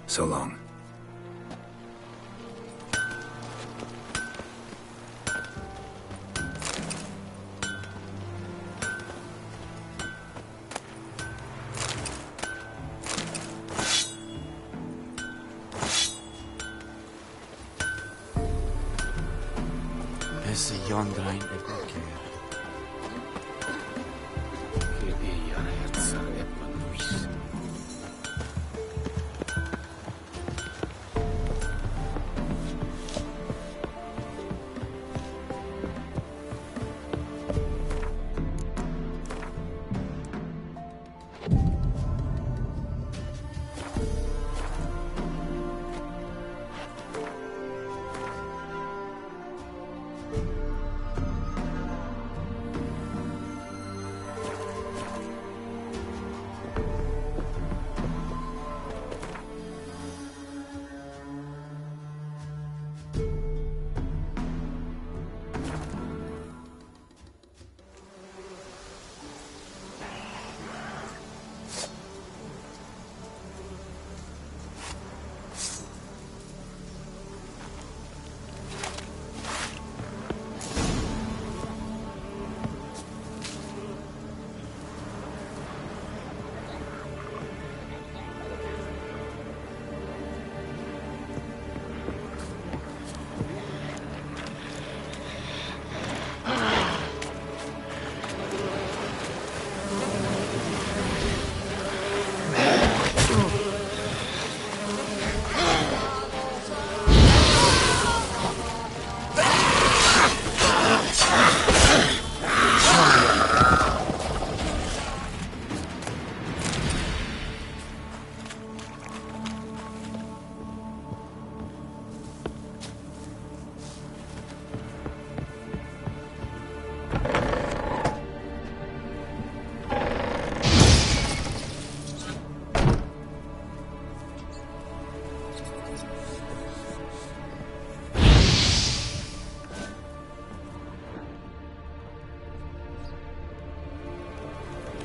So long. Esse Yondrain e qualquer. Che ea herza e panuis.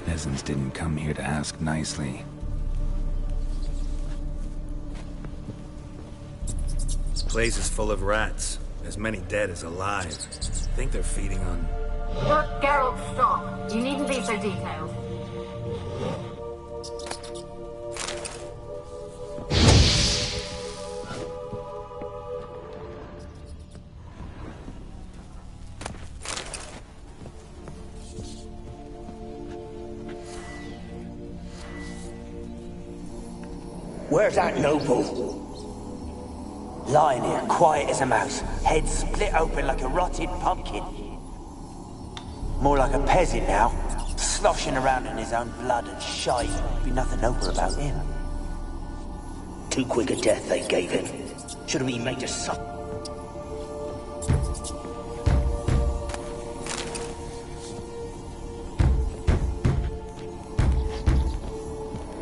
Peasants didn't come here to ask nicely. This place is full of rats. As many dead as alive. I think they're feeding on... Look, Geralt, stop. You needn't be so detailed. Where's that noble? Lying here, quiet as a mouse, head split open like a rotted pumpkin. More like a peasant now, sloshing around in his own blood and shite. Be nothing noble about him. Too quick a death they gave him. Should have been made to suffer.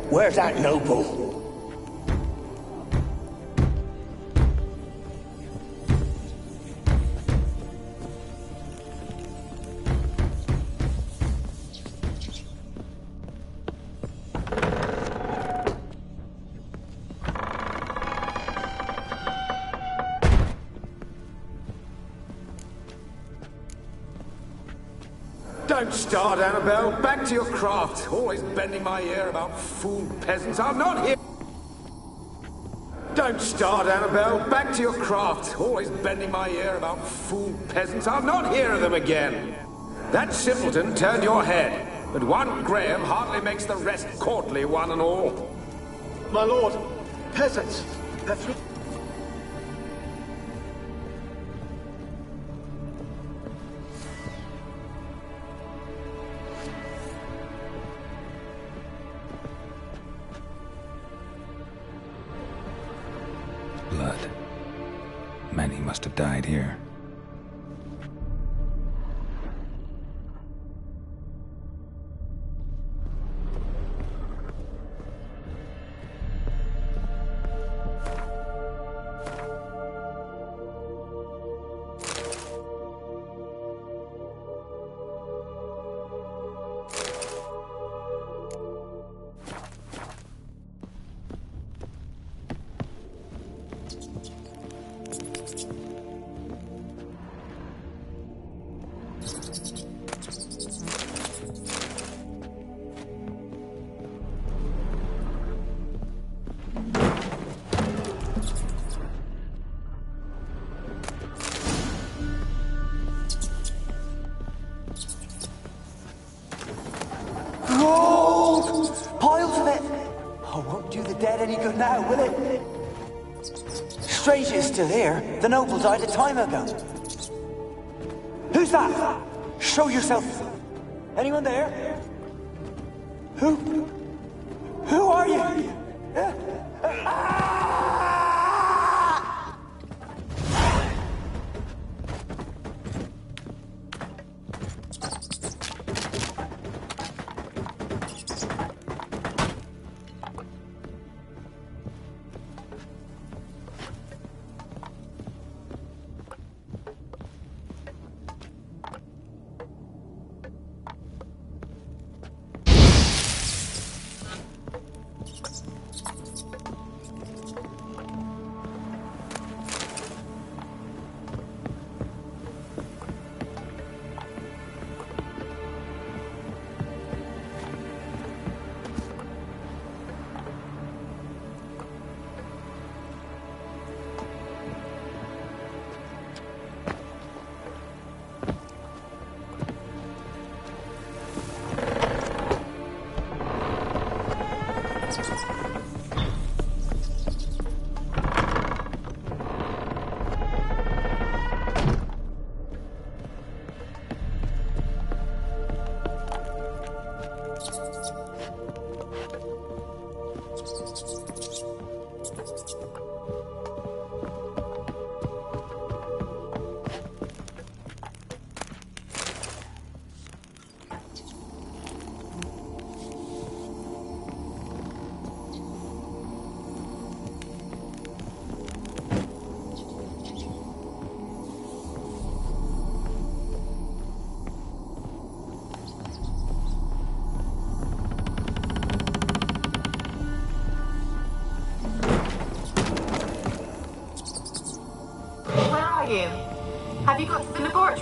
Where's that noble? Don't start, Annabelle. Back to your craft. Always bending my ear about fool peasants. I'm not here. Don't start, Annabelle. Back to your craft. Always bending my ear about fool peasants. I'll not hear of them again. That simpleton turned your head, but one Graham hardly makes the rest courtly, one and all. My lord, peasants. Blood. Many must have died here. Now, will it? Strange it's still here. The noble died a time ago. Who's that? Show yourself. Anyone there? Who are you?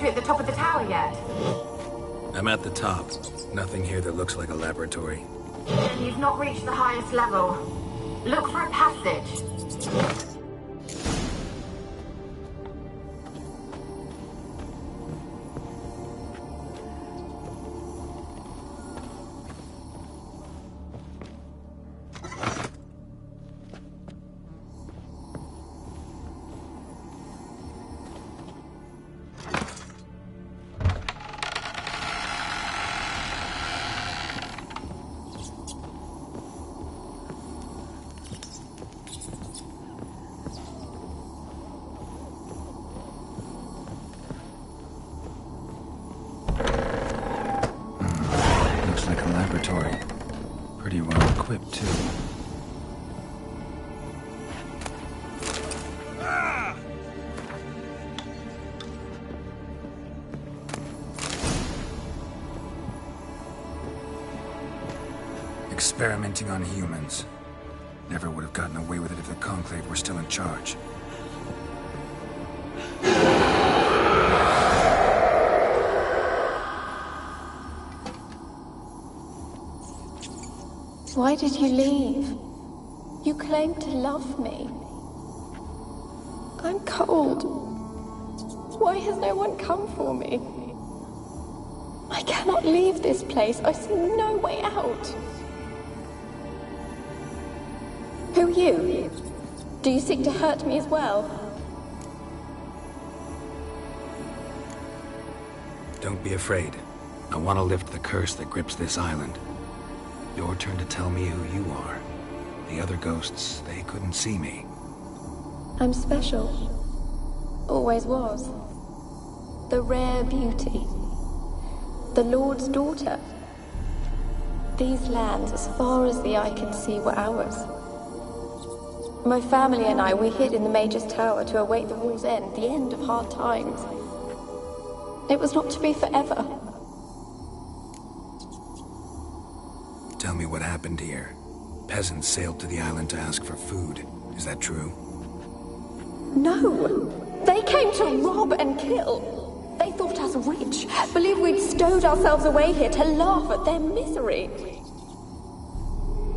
laboratory at the top of the tower yet? I'm at the top. Nothing here that looks like a laboratory. Then you've not reached the highest level. Look for a passage. Pretty well equipped, too. Experimenting on humans. Never would have gotten away with it if the Conclave were still in charge. Why did you leave? You claimed to love me. I'm cold. Why has no one come for me? I cannot leave this place. I see no way out. Who are you? Do you seek to hurt me as well? Don't be afraid. I want to lift the curse that grips this island. Your turn to tell me who you are. The other ghosts, they couldn't see me. I'm special. Always was. The rare beauty. The Lord's daughter. These lands, as far as the eye can see, were ours. My family and I, we hid in the Mage's Tower to await the war's end, the end of hard times. It was not to be forever. Tell me what happened here. Peasants sailed to the island to ask for food. Is that true? No! They came to rob and kill. They thought us rich, believed we'd stowed ourselves away here to laugh at their misery.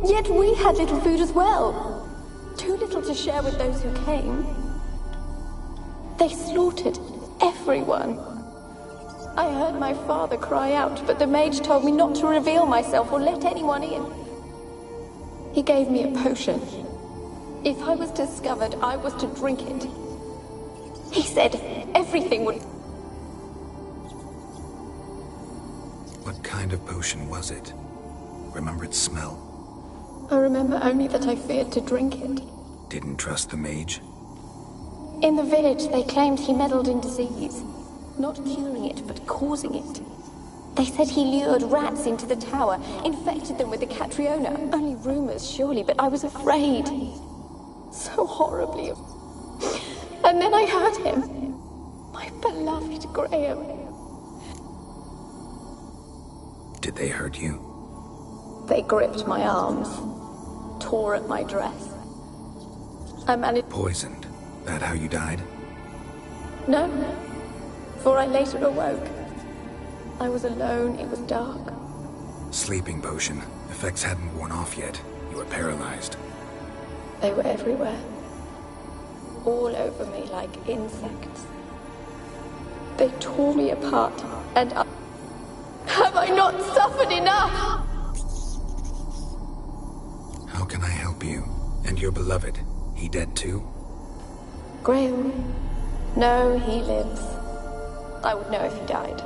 Yet we had little food as well. Too little to share with those who came. They slaughtered everyone. I heard my father cry out, but the mage told me not to reveal myself or let anyone in. He gave me a potion. If I was discovered, I was to drink it. He said everything would... What kind of potion was it? Remember its smell? I remember only that I feared to drink it. Didn't trust the mage? In the village, they claimed he meddled in disease. Not curing it, but causing it. They said he lured rats into the tower, infected them with the Catriona. Only rumors, surely, but I was afraid. So horribly. And then I heard him. My beloved Graham. Did they hurt you? They gripped my arms, tore at my dress. I managed... Poisoned? That how you died? No. For I later awoke. I was alone, it was dark. Sleeping potion. Effects hadn't worn off yet. You were paralyzed. They were everywhere. All over me like insects. They tore me apart, and I... Have I not suffered enough? How can I help you? And your beloved, he dead too? Graham? No, he lives. I would know if he died.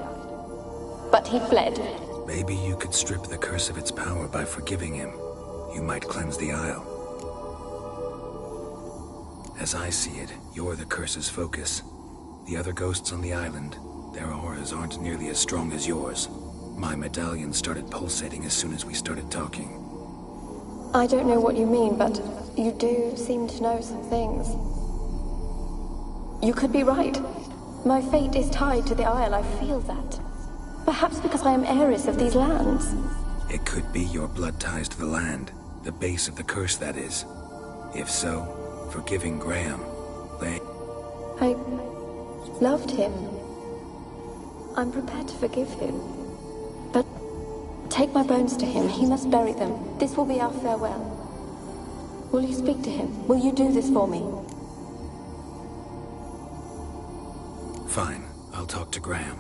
But he fled. Maybe you could strip the curse of its power by forgiving him. You might cleanse the Isle. As I see it, you're the curse's focus. The other ghosts on the island, their auras aren't nearly as strong as yours. My medallion started pulsating as soon as we started talking. I don't know what you mean, but you do seem to know some things. You could be right. My fate is tied to the Isle, I feel that. Perhaps because I am heiress of these lands. It could be your blood ties to the land, the base of the curse, that is. If so, forgiving Graham, I loved him. I'm prepared to forgive him. But take my bones to him. He must bury them. This will be our farewell. Will you speak to him? Will you do this for me? Fine. I'll talk to Graham.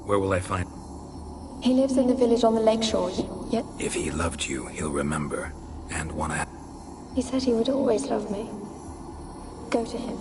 Where will I find... He lives in the village on the lakeshore, yet... If he loved you, he'll remember. And wanna... He said he would always love me. Go to him.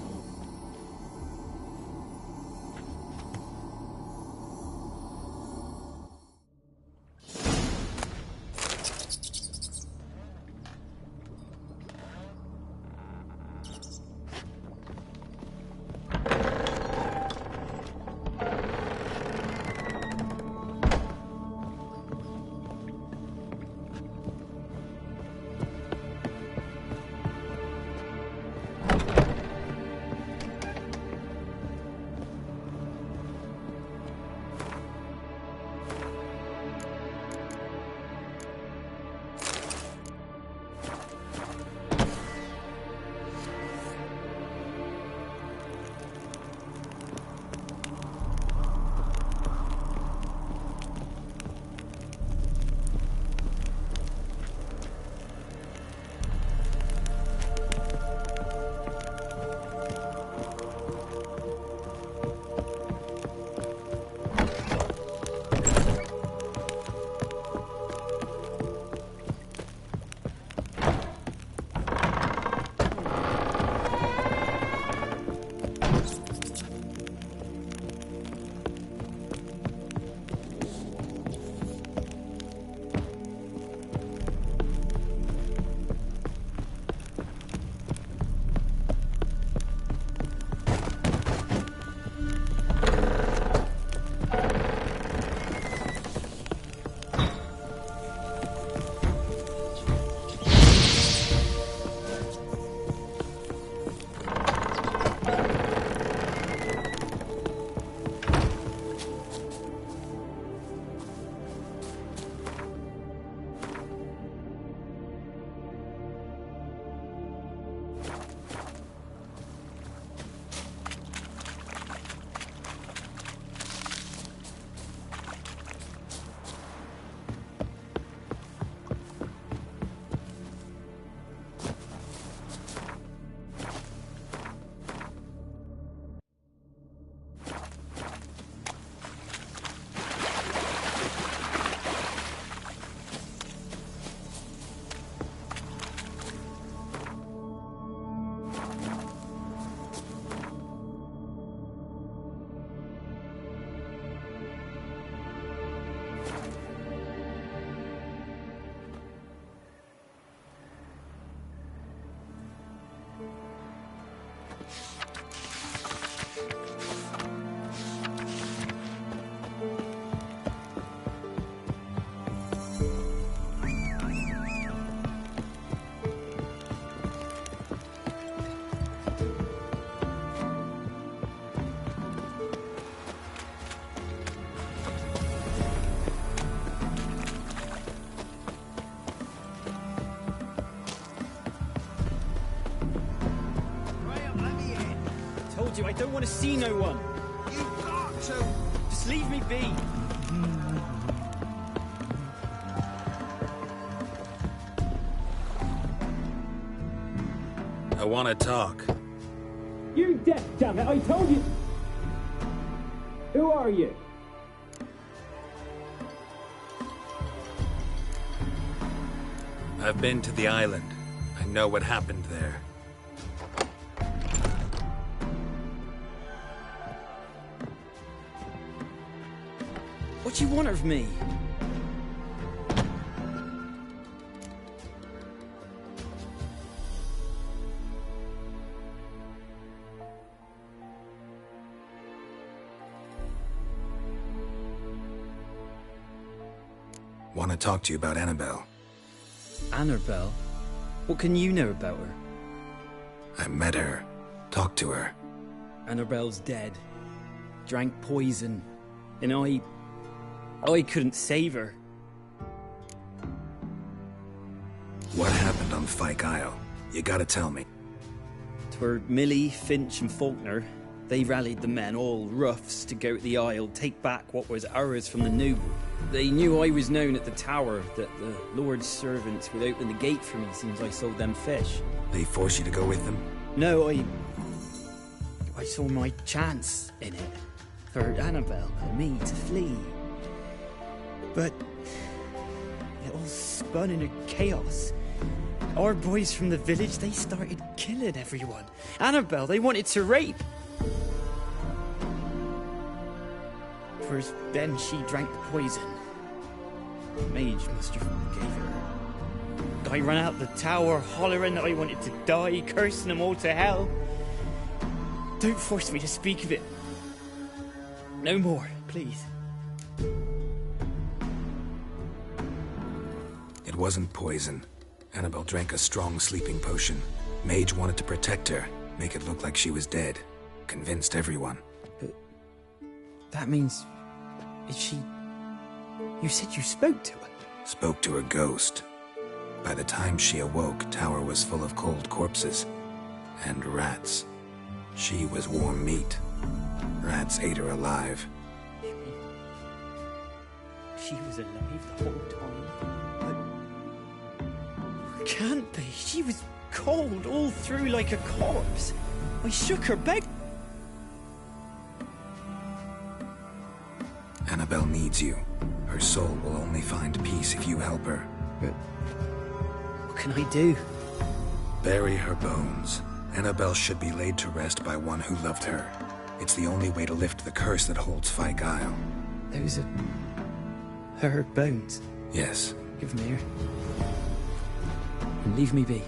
I don't want to see no one. You've got to. Just leave me be. I want to talk. You deaf, damn it! I told you. Who are you? I've been to the island. I know what happened there. What do you want of me? Want to talk to you about Annabelle. Annabelle? What can you know about her? I met her. Talked to her. Annabelle's dead. Drank poison. And I couldn't save her. What happened on Fyke Isle? You gotta tell me. Twere Millie, Finch and Faulkner. They rallied the men, all roughs, to go to the Isle, take back what was ours from the noble. They knew I was known at the tower, that the Lord's servants would open the gate for me since I sold them fish. They forced you to go with them? No, I saw my chance in it, for Annabelle and me to flee. But it all spun into chaos. Our boys from the village, they started killing everyone. Annabelle, they wanted to rape. First, then she drank the poison. The mage must have gave her. I ran out the tower, hollering that I wanted to die, cursing them all to hell. Don't force me to speak of it. No more, please. It wasn't poison. Annabelle drank a strong sleeping potion. Mage wanted to protect her, make it look like she was dead. Convinced everyone. But that means... Is she... You said you spoke to her? Spoke to her ghost. By the time she awoke, Tower was full of cold corpses. And rats. She was warm meat. Rats ate her alive. She was alive the whole time? But... Can't be. She was cold all through like a corpse. I shook her back. Annabelle needs you. Her soul will only find peace if you help her. But what can I do? Bury her bones. Annabelle should be laid to rest by one who loved her. It's the only way to lift the curse that holds Fyke Isle. Those are... her bones? Yes. Give them here. And leave me be.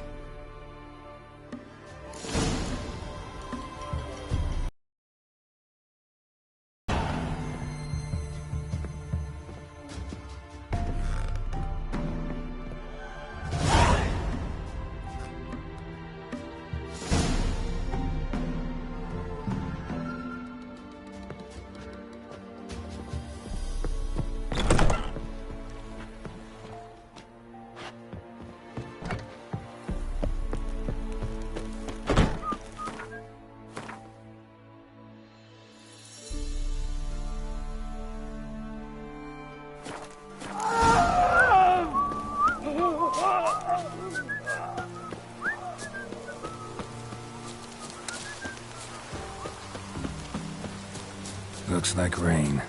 Looks like rain.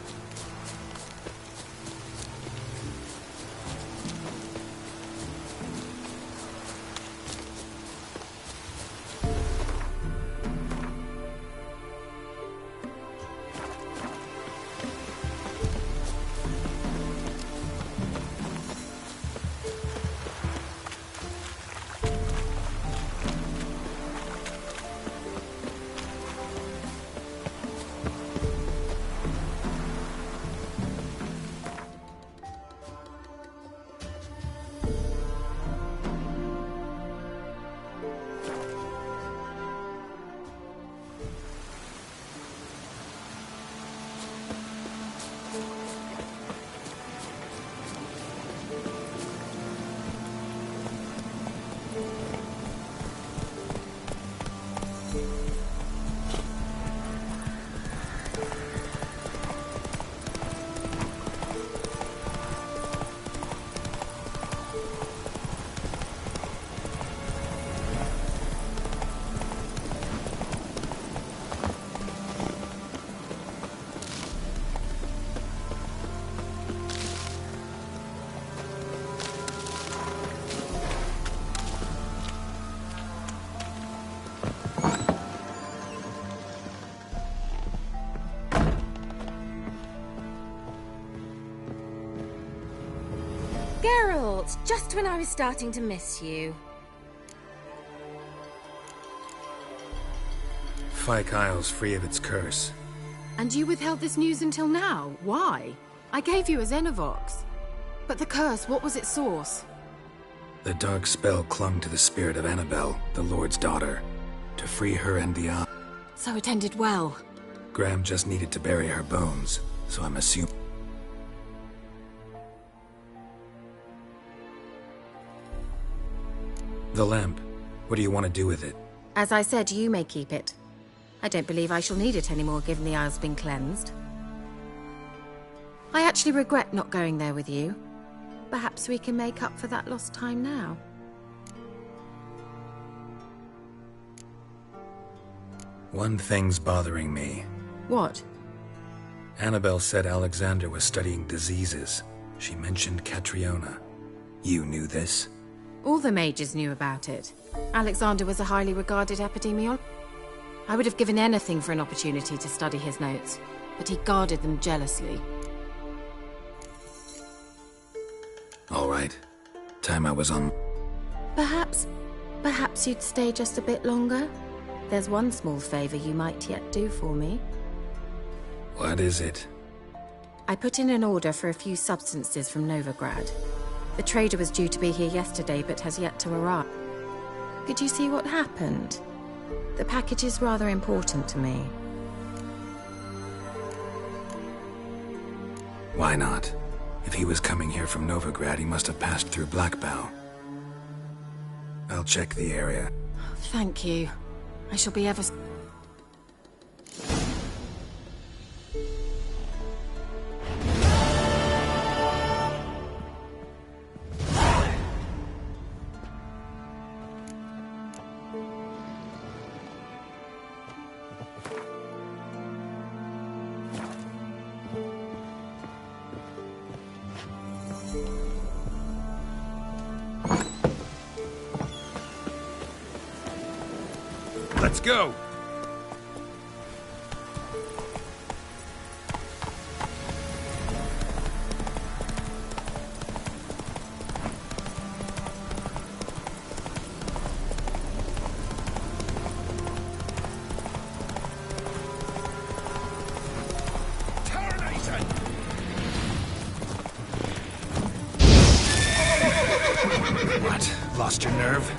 Geralt, just when I was starting to miss you. Fyke Isle's free of its curse. And you withheld this news until now? Why? I gave you a Xenovox. But the curse, what was its source? The dark spell clung to the spirit of Annabelle, the Lord's daughter. To free her and the Isle. So it ended well. Graham just needed to bury her bones, so I'm assuming... The lamp. What do you want to do with it? As I said, you may keep it. I don't believe I shall need it anymore, given the Isle's been cleansed. I actually regret not going there with you. Perhaps we can make up for that lost time now. One thing's bothering me. What? Annabelle said Alexander was studying diseases. She mentioned Catriona. You knew this? All the mages knew about it. Alexander was a highly regarded epidemiologist. I would have given anything for an opportunity to study his notes, but he guarded them jealously. All right. Time I was on... Perhaps you'd stay just a bit longer? There's one small favor you might yet do for me. What is it? I put in an order for a few substances from Novigrad. The trader was due to be here yesterday, but has yet to arrive. Could you see what happened? The package is rather important to me. Why not? If he was coming here from Novigrad, he must have passed through Blackbough. I'll check the area. Thank you. I shall be ever... Let's go! What? Lost your nerve?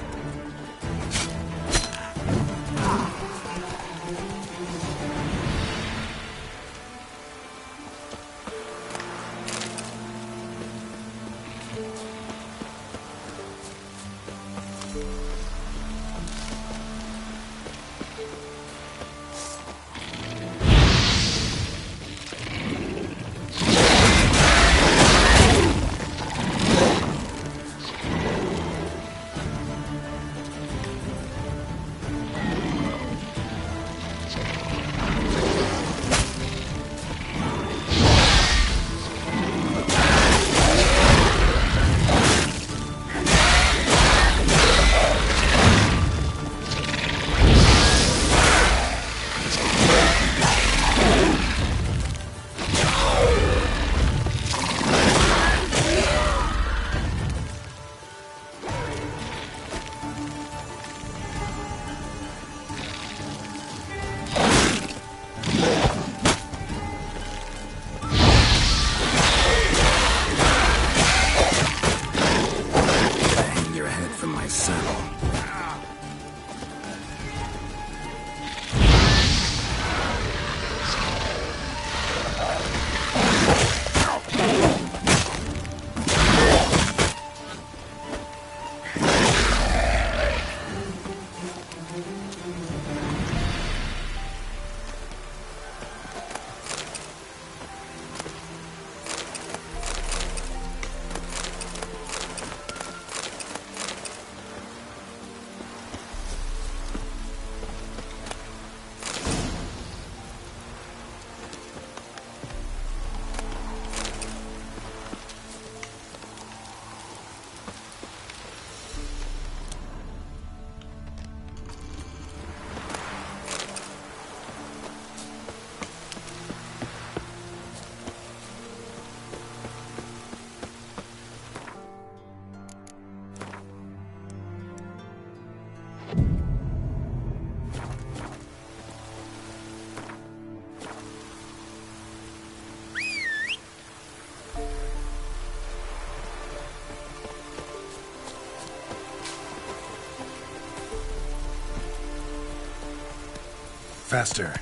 Faster.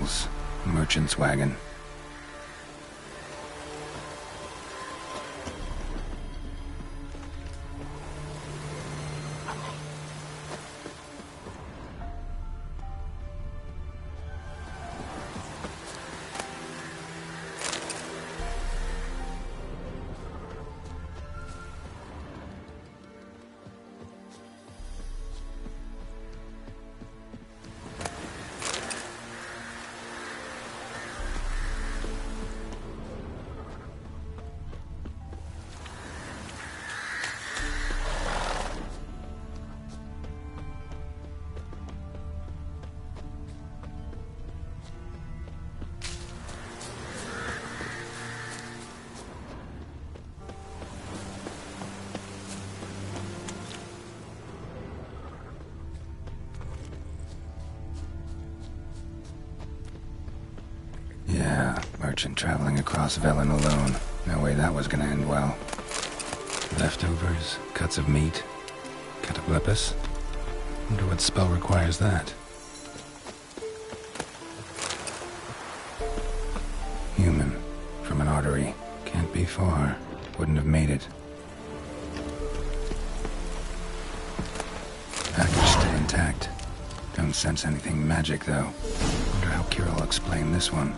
Fools. Merchant's wagon. Merchant traveling across Velen alone. No way that was gonna end well. Leftovers, cuts of meat, cataplepis. Wonder what spell requires that. Human, from an artery. Can't be far. Wouldn't have made it. Package still intact. Don't sense anything magic, though. Wonder how Kira will explain this one.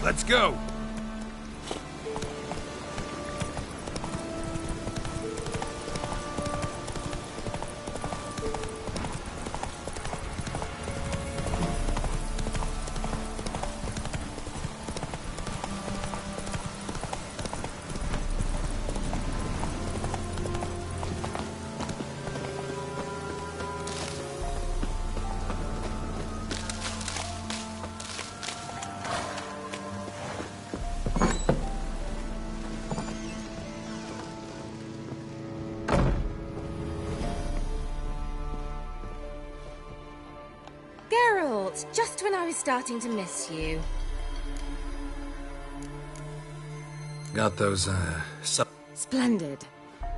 Let's go! Just when I was starting to miss you. Got those, Splendid.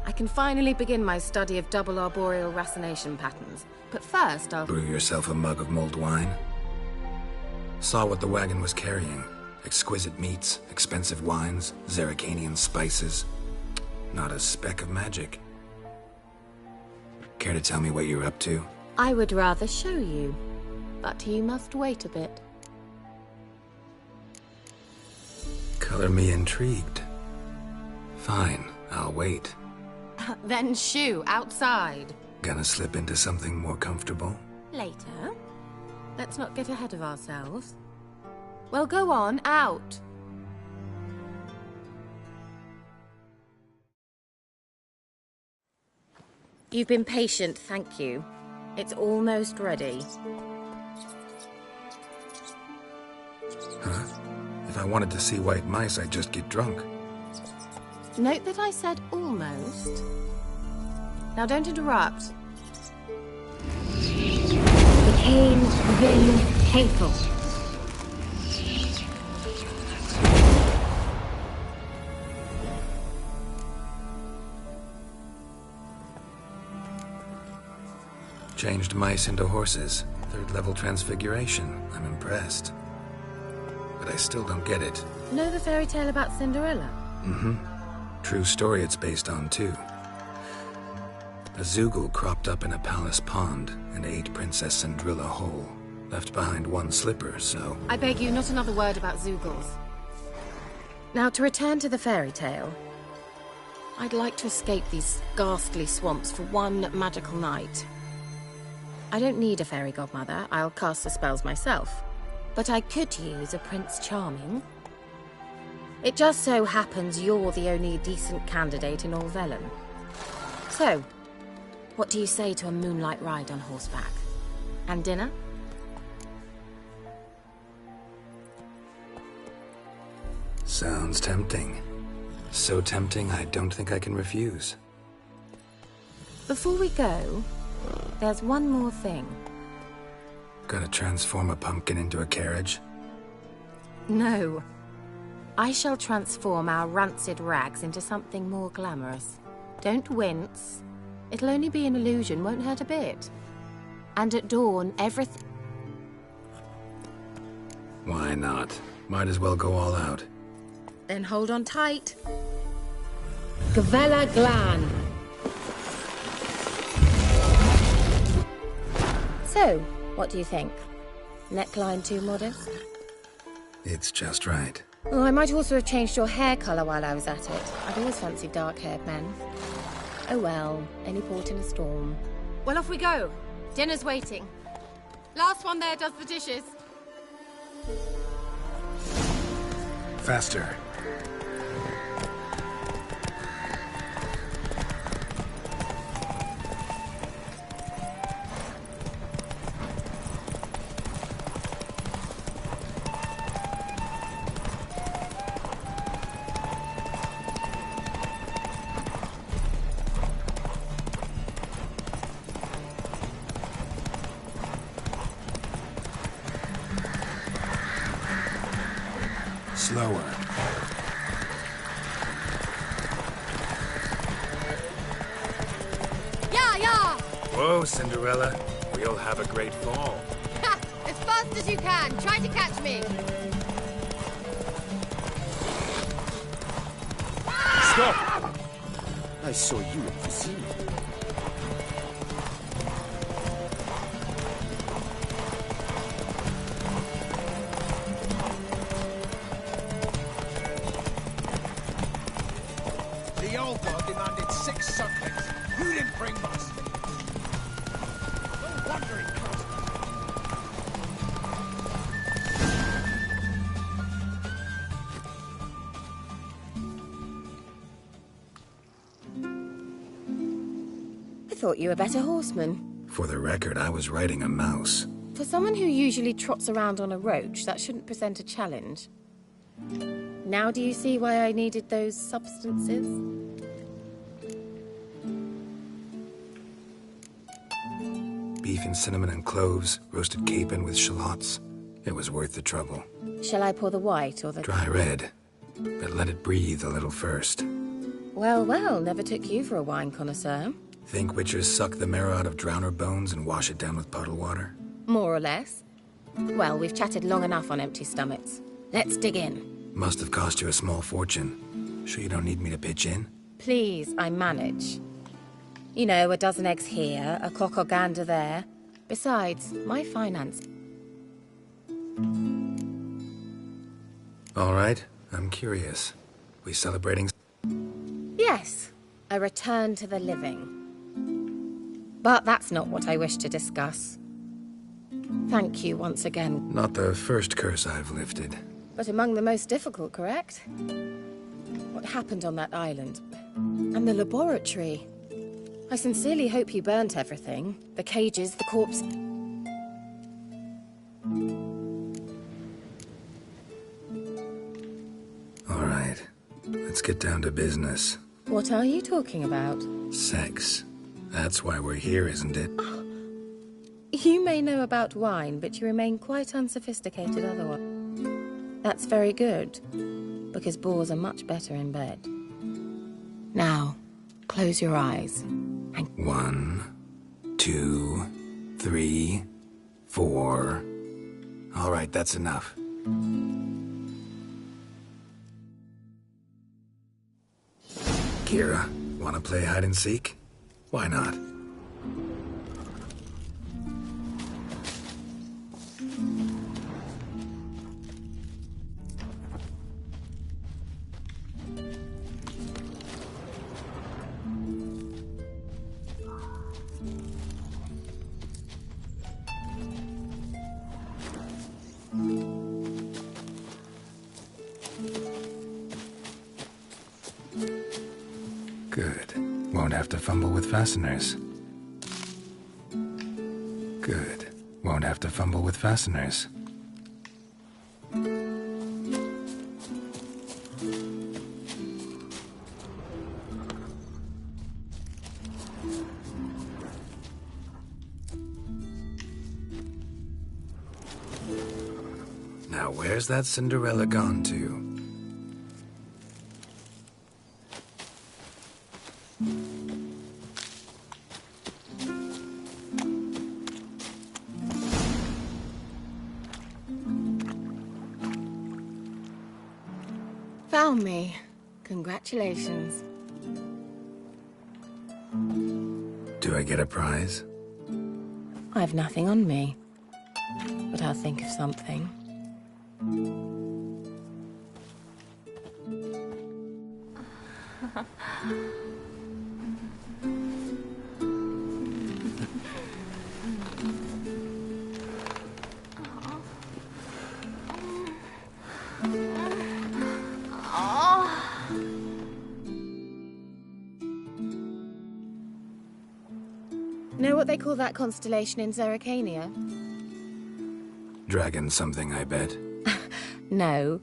I can finally begin my study of double arboreal racination patterns. But first, I'll... Brew yourself a mug of mulled wine? Saw what the wagon was carrying. Exquisite meats, expensive wines, Zerrikanian spices. Not a speck of magic. Care to tell me what you're up to? I would rather show you. But you must wait a bit. Color me intrigued. Fine, I'll wait. Then shoo, outside. Gonna slip into something more comfortable? Later. Let's not get ahead of ourselves. Well, go on, out. You've been patient, thank you. It's almost ready. Huh? If I wanted to see white mice, I'd just get drunk. Note that I said almost. Now don't interrupt. Became Vin Hateful. Changed mice into horses. 3rd level transfiguration. I'm impressed. But I still don't get it. Know the fairy tale about Cinderella? Mm-hmm. True story it's based on, too. A Zoogle cropped up in a palace pond and ate Princess Cinderella whole. Left behind one slipper, so... I beg you, not another word about Zoogles. Now, to return to the fairy tale. I'd like to escape these ghastly swamps for one magical night. I don't need a fairy godmother. I'll cast the spells myself. But I could use a Prince Charming. It just so happens you're the only decent candidate in all Velen. So, what do you say to a moonlight ride on horseback? And dinner? Sounds tempting. So tempting, I don't think I can refuse. Before we go, there's one more thing. Gotta transform a pumpkin into a carriage? No. I shall transform our rancid rags into something more glamorous. Don't wince. It'll only be an illusion, won't hurt a bit. And at dawn, everything... Why not? Might as well go all out. Then hold on tight. Gavella Glan. So, what do you think? Neckline too modest? It's just right. Oh, I might also have changed your hair colour while I was at it. I've always fancied dark-haired men. Oh well, any port in a storm. Well, off we go. Dinner's waiting. Last one there does the dishes. Faster. Slower. Yeah! Whoa, Cinderella. We'll have a great fall. As fast as you can. Try to catch me. Stop! I saw you at the scene. The old god demanded 6 sucklings. You didn't bring much. No wonder he comes. I thought you were a better horseman. For the record, I was riding a mouse. For someone who usually trots around on a roach, that shouldn't present a challenge. Now do you see why I needed those substances? Beef and cinnamon and cloves, roasted capon with shallots. It was worth the trouble. Shall I pour the white or the... Dry red, but let it breathe a little first. Well, well, never took you for a wine connoisseur. Think witchers suck the marrow out of drowner bones and wash it down with puddle water? More or less. Well, we've chatted long enough on empty stomachs. Let's dig in. Must have cost you a small fortune. Sure you don't need me to pitch in? Please, I manage. You know, a dozen eggs here, a cock or gander there. Besides, my finance... All right, I'm curious. We celebrating... Yes, a return to the living. But that's not what I wish to discuss. Thank you once again. Not the first curse I've lifted. But among the most difficult, correct? What happened on that island? And the laboratory? I sincerely hope you burnt everything. The cages, the corpse... All right, let's get down to business. What are you talking about? Sex. That's why we're here, isn't it? You may know about wine, but you remain quite unsophisticated otherwise. That's very good, because boars are much better in bed. Now, close your eyes. And 1, 2, 3, 4. All right, that's enough. Kira, wanna play hide and seek? Why not? Good. Won't have to fumble with fasteners. Good. Won't have to fumble with fasteners. Now where's that Cinderella gone to? Found me. Congratulations. Do I get a prize? I have nothing on me, but I'll think of something. Know what they call that constellation in Zerrikania? Dragon something, I bet. No,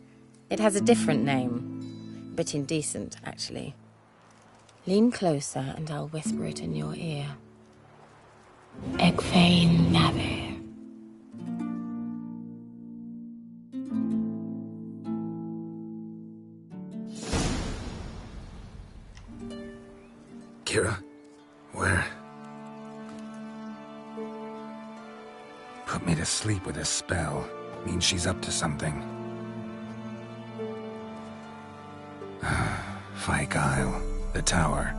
it has a different name. But indecent, actually. Lean closer and I'll whisper it in your ear. Egfain Navir. Kira? Where? Put me to sleep with a spell. Means she's up to something. Fyke Isle. The tower.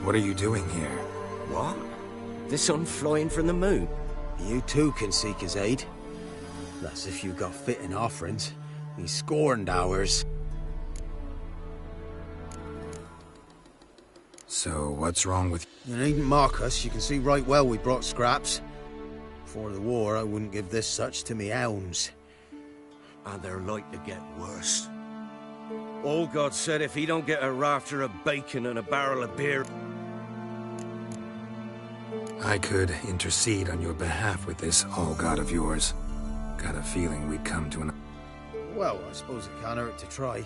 What are you doing here? What? The sun flying from the moon? You too can seek his aid. That's if you got fitting offerings. He scorned ours. So, what's wrong with... You needn't mock us. You can see right well we brought scraps. Before the war, I wouldn't give this such to me hounds. And they're like to get worse. Old God said if he don't get a rafter of bacon and a barrel of beer... I could intercede on your behalf with this all-god of yours. Got a feeling we'd come to an... Well, I suppose it can't hurt to try.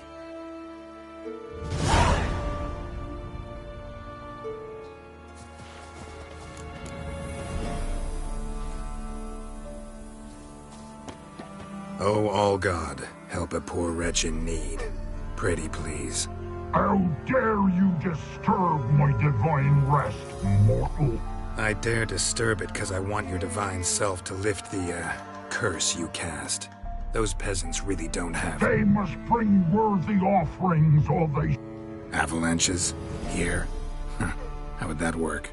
Oh, all-god, help a poor wretch in need. Pretty please. How dare you disturb my divine rest, mortal? I dare disturb it because I want your divine self to lift the, curse you cast. Those peasants really don't have... They must bring worthy offerings or they... Avalanches? Here? How would that work?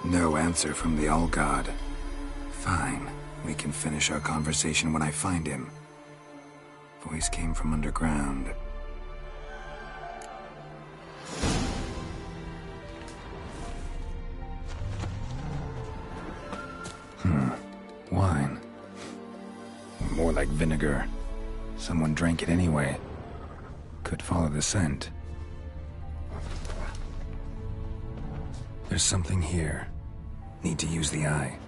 No answer from the all-god. Fine. We can finish our conversation when I find him. Voice came from underground. Wine. More like vinegar. Someone drank it anyway. Could follow the scent. There's something here. Need to use the eye.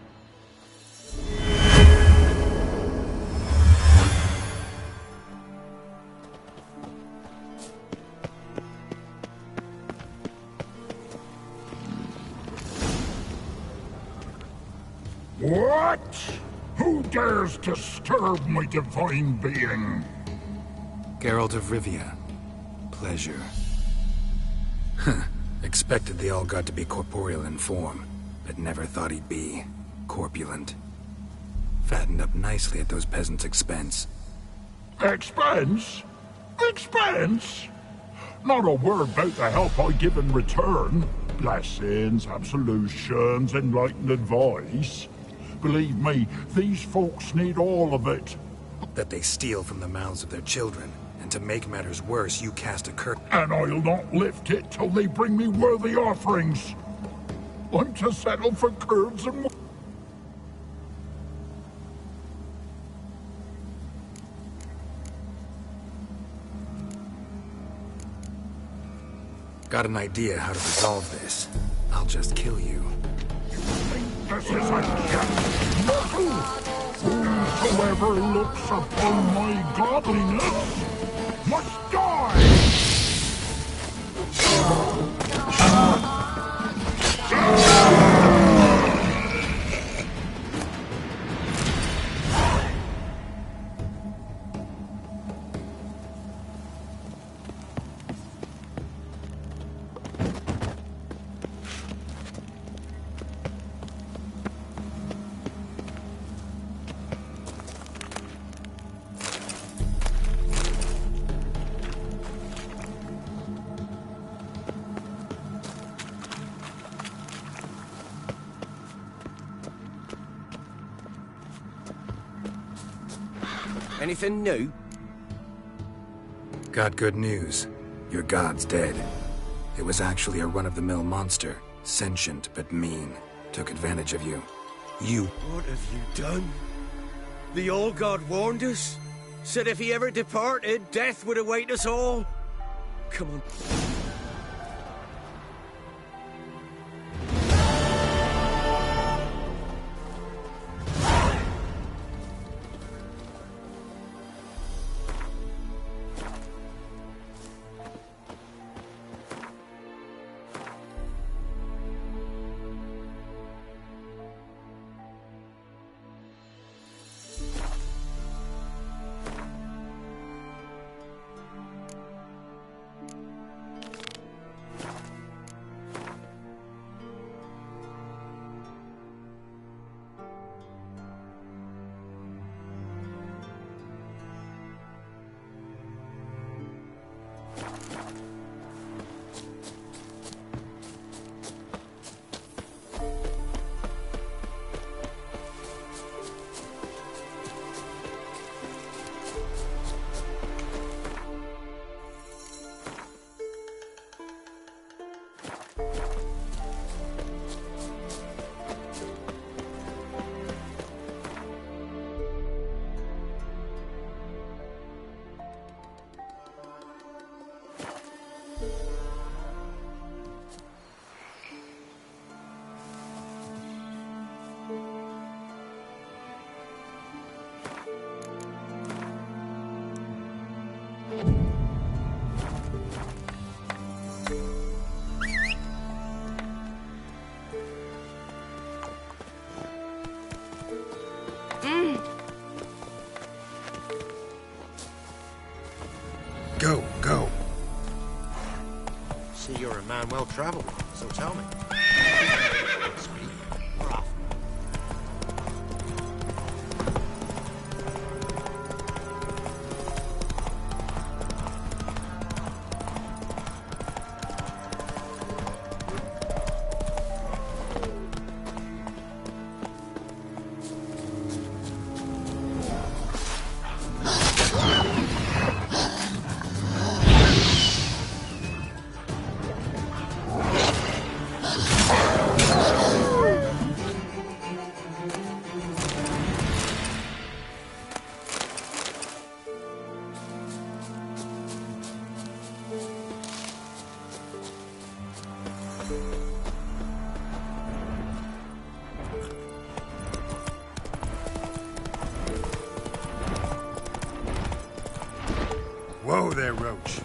What? Who dares disturb my divine being? Geralt of Rivia. Pleasure. Expected the all-god to be corporeal in form, but never thought he'd be corpulent. Fattened up nicely at those peasants' expense. Expense? Expense? Not a word about the help I give in return. Blessings, absolutions, enlightened advice. Believe me, these folks need all of it. That they steal from the mouths of their children, and to make matters worse, you cast a curse. And I'll not lift it till they bring me worthy offerings. I'm to settle for curds and... Got an idea how to resolve this. I'll just kill you. This is a gift, mortal! Whosoever looks upon my godliness must die! Anything new? Got good news. Your god's dead. It was actually a run-of-the-mill monster. Sentient, but mean. Took advantage of you. You... What have you done? The old god warned us? Said if he ever departed, death would await us all? Come on. Go, go. See, you're a man well traveled, so tell me. Sweet, we're off. Whoa there, Roach.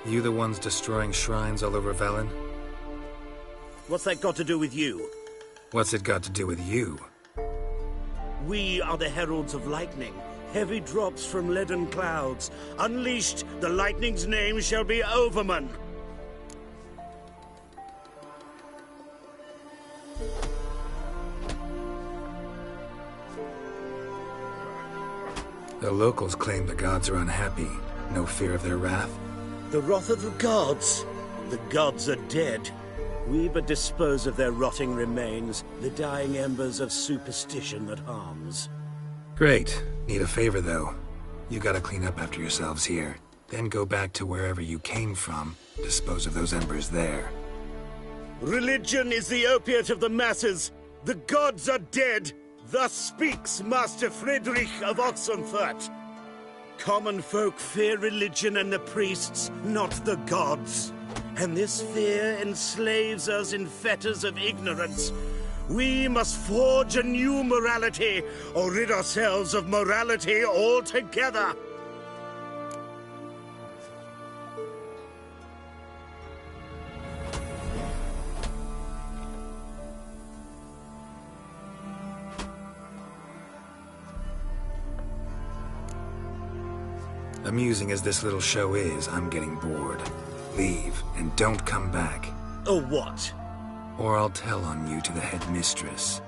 You the ones destroying shrines all over Velen? What's that got to do with you? What's it got to do with you? We are the heralds of lightning. Heavy drops from leaden clouds. Unleashed, the lightning's name shall be Overman. The locals claim the gods are unhappy. No fear of their wrath? The wrath of the gods? The gods are dead. We but dispose of their rotting remains, the dying embers of superstition that harms. Great. Need a favor, though. You gotta clean up after yourselves here. Then go back to wherever you came from. Dispose of those embers there. Religion is the opiate of the masses. The gods are dead. Thus speaks Master Friedrich of Oxenfurt. Common folk fear religion and the priests, not the gods. And this fear enslaves us in fetters of ignorance. We must forge a new morality, or rid ourselves of morality altogether. Amusing as this little show is, I'm getting bored. Leave, and don't come back. Oh, what? Or I'll tell on you to the headmistress.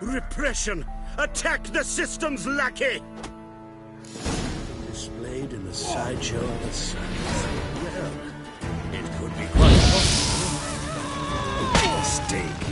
Repression! Attack the system's lackey! Displayed in the sideshow of the sun. Well, it could be quite possible. Mistake.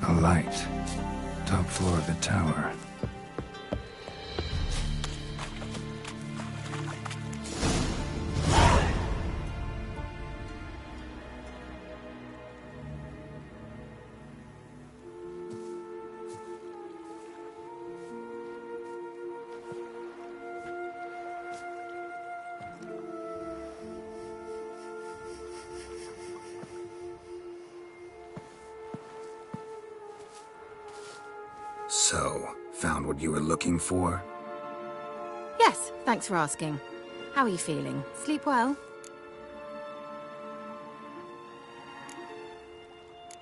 A light. Top floor of the tower. So, found what you were looking for? Yes, thanks for asking. How are you feeling? Sleep well?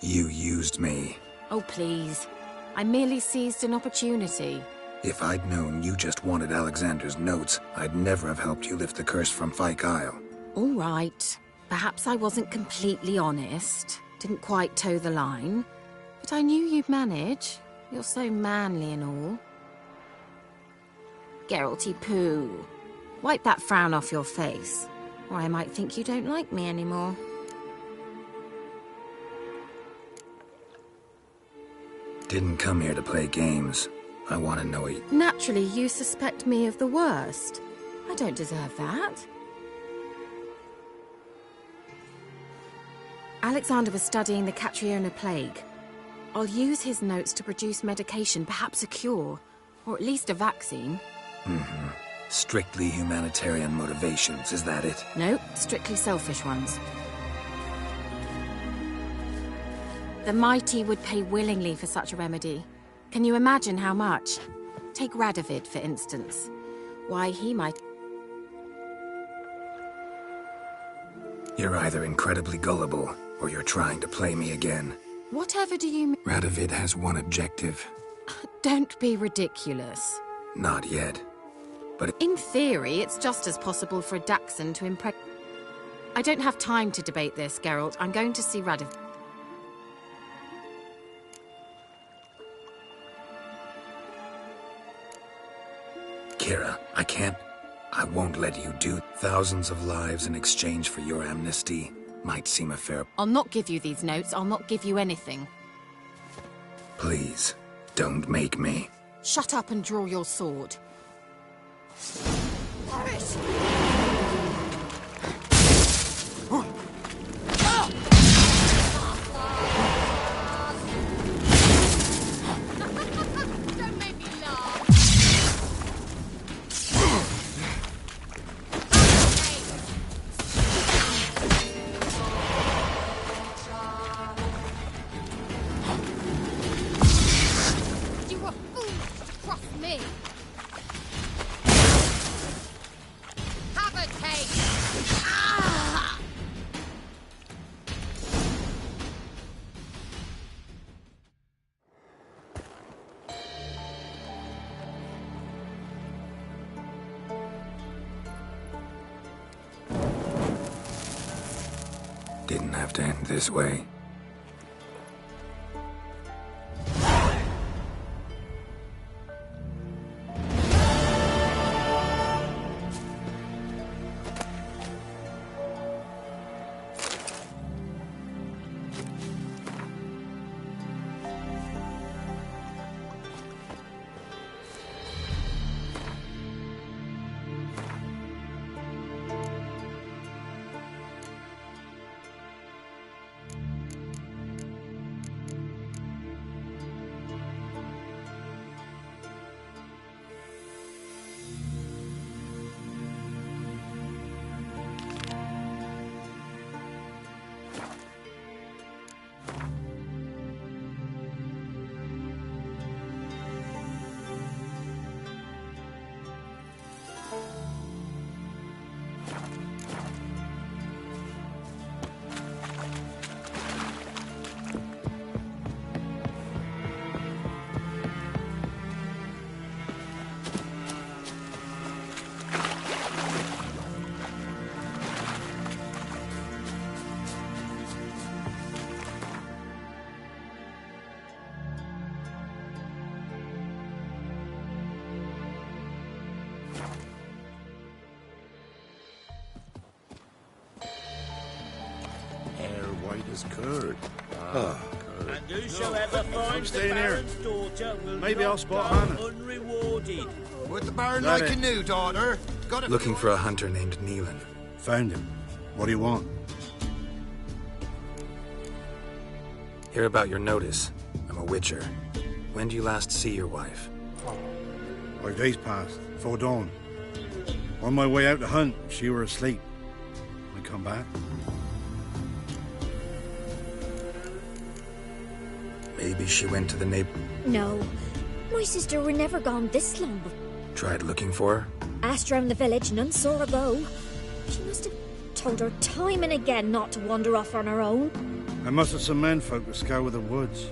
You used me. Oh, please. I merely seized an opportunity. If I'd known you just wanted Alexander's notes, I'd never have helped you lift the curse from Fyke Isle. All right. Perhaps I wasn't completely honest. Didn't quite toe the line. But I knew you'd manage. You're so manly and all. Geralty poo. Wipe that frown off your face, or I might think you don't like me anymore. Didn't come here to play games. I want to know you. Naturally, you suspect me of the worst. I don't deserve that. Alexander was studying the Catriona plague. I'll use his notes to produce medication, perhaps a cure, or at least a vaccine. Mm-hmm. Strictly humanitarian motivations, is that it? Nope, strictly selfish ones. The mighty would pay willingly for such a remedy. Can you imagine how much? Take Radovid, for instance. Why, he might... You're either incredibly gullible, or you're trying to play me again. Whatever do you mean? Radovid has one objective. Don't be ridiculous. Not yet. But in theory, it's just as possible for a Daxon to impregnate... I don't have time to debate this, Geralt. I'm going to see Radovid. Kira, I won't let you do thousands of lives in exchange for your amnesty. Might seem a fair... I'll not give you these notes. I'll not give you anything. Please, don't make me. Shut up and draw your sword. Didn't have to end this way. White as curd. Oh. Curd. And Whosoever finds the staying here. Baron's daughter will Maybe not I'll spot go Hannah. unrewarded. Would the Baron Got like it. a new daughter? Got a Looking for a hunter named Neelan. Found him. What do you want? Hear about your notice. I'm a witcher. When do you last see your wife? 5 days passed, before dawn. On my way out to hunt, she were asleep. I come back. Maybe she went to the No. My sister were never gone this long. Tried looking for her? Asked round the village, none saw her go. She must have told her time and again not to wander off on her own. I must have some menfolk to scour the woods.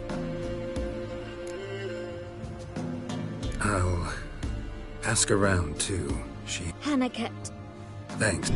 I'll ask around, too. Hannah kept... Thanks.